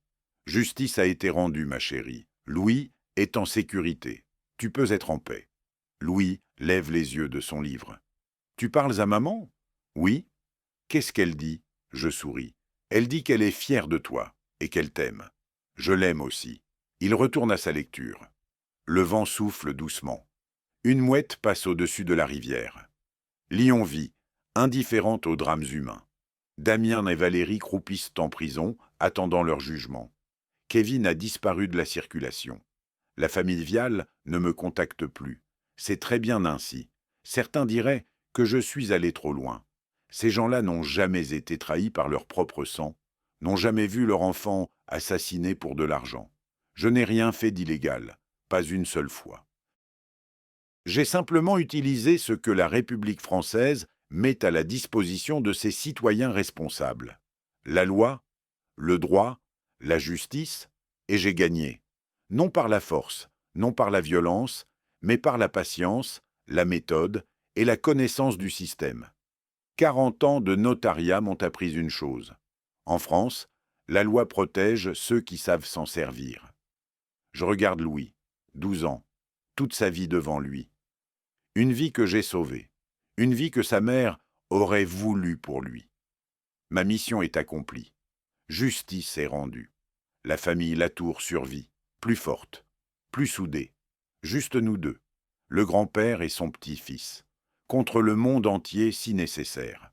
Justice a été rendue, ma chérie. Louis est en sécurité. Tu peux être en paix. Louis lève les yeux de son livre. Tu parles à maman? Oui. Qu'est-ce qu'elle dit? Je souris. Elle dit qu'elle est fière de toi et qu'elle t'aime. Je l'aime aussi. Il retourne à sa lecture. Le vent souffle doucement. Une mouette passe au-dessus de la rivière. Lyon vit, indifférente aux drames humains. Damien et Valérie croupissent en prison, attendant leur jugement. Kevin a disparu de la circulation. La famille Vial ne me contacte plus. C'est très bien ainsi. Certains diraient que je suis allé trop loin. Ces gens-là n'ont jamais été trahis par leur propre sang, n'ont jamais vu leur enfant assassiné pour de l'argent. Je n'ai rien fait d'illégal, pas une seule fois. J'ai simplement utilisé ce que la République française met à la disposition de ses citoyens responsables. La loi, le droit, la justice, et j'ai gagné. Non par la force, non par la violence, mais par la patience, la méthode et la connaissance du système. 40 ans de notariat m'ont appris une chose. En France, la loi protège ceux qui savent s'en servir. Je regarde Louis, 12 ans, toute sa vie devant lui. Une vie que j'ai sauvée, une vie que sa mère aurait voulu pour lui. Ma mission est accomplie. Justice est rendue. La famille Latour survit, plus forte, plus soudée. Juste nous deux, le grand-père et son petit-fils, contre le monde entier si nécessaire.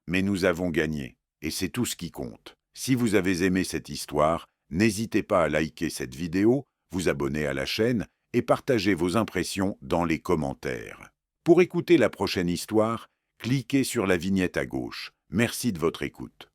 Mais nous avons gagné, et c'est tout ce qui compte. Si vous avez aimé cette histoire, n'hésitez pas à liker cette vidéo, vous abonner à la chaîne et partager vos impressions dans les commentaires. Pour écouter la prochaine histoire, cliquez sur la vignette à gauche. Merci de votre écoute.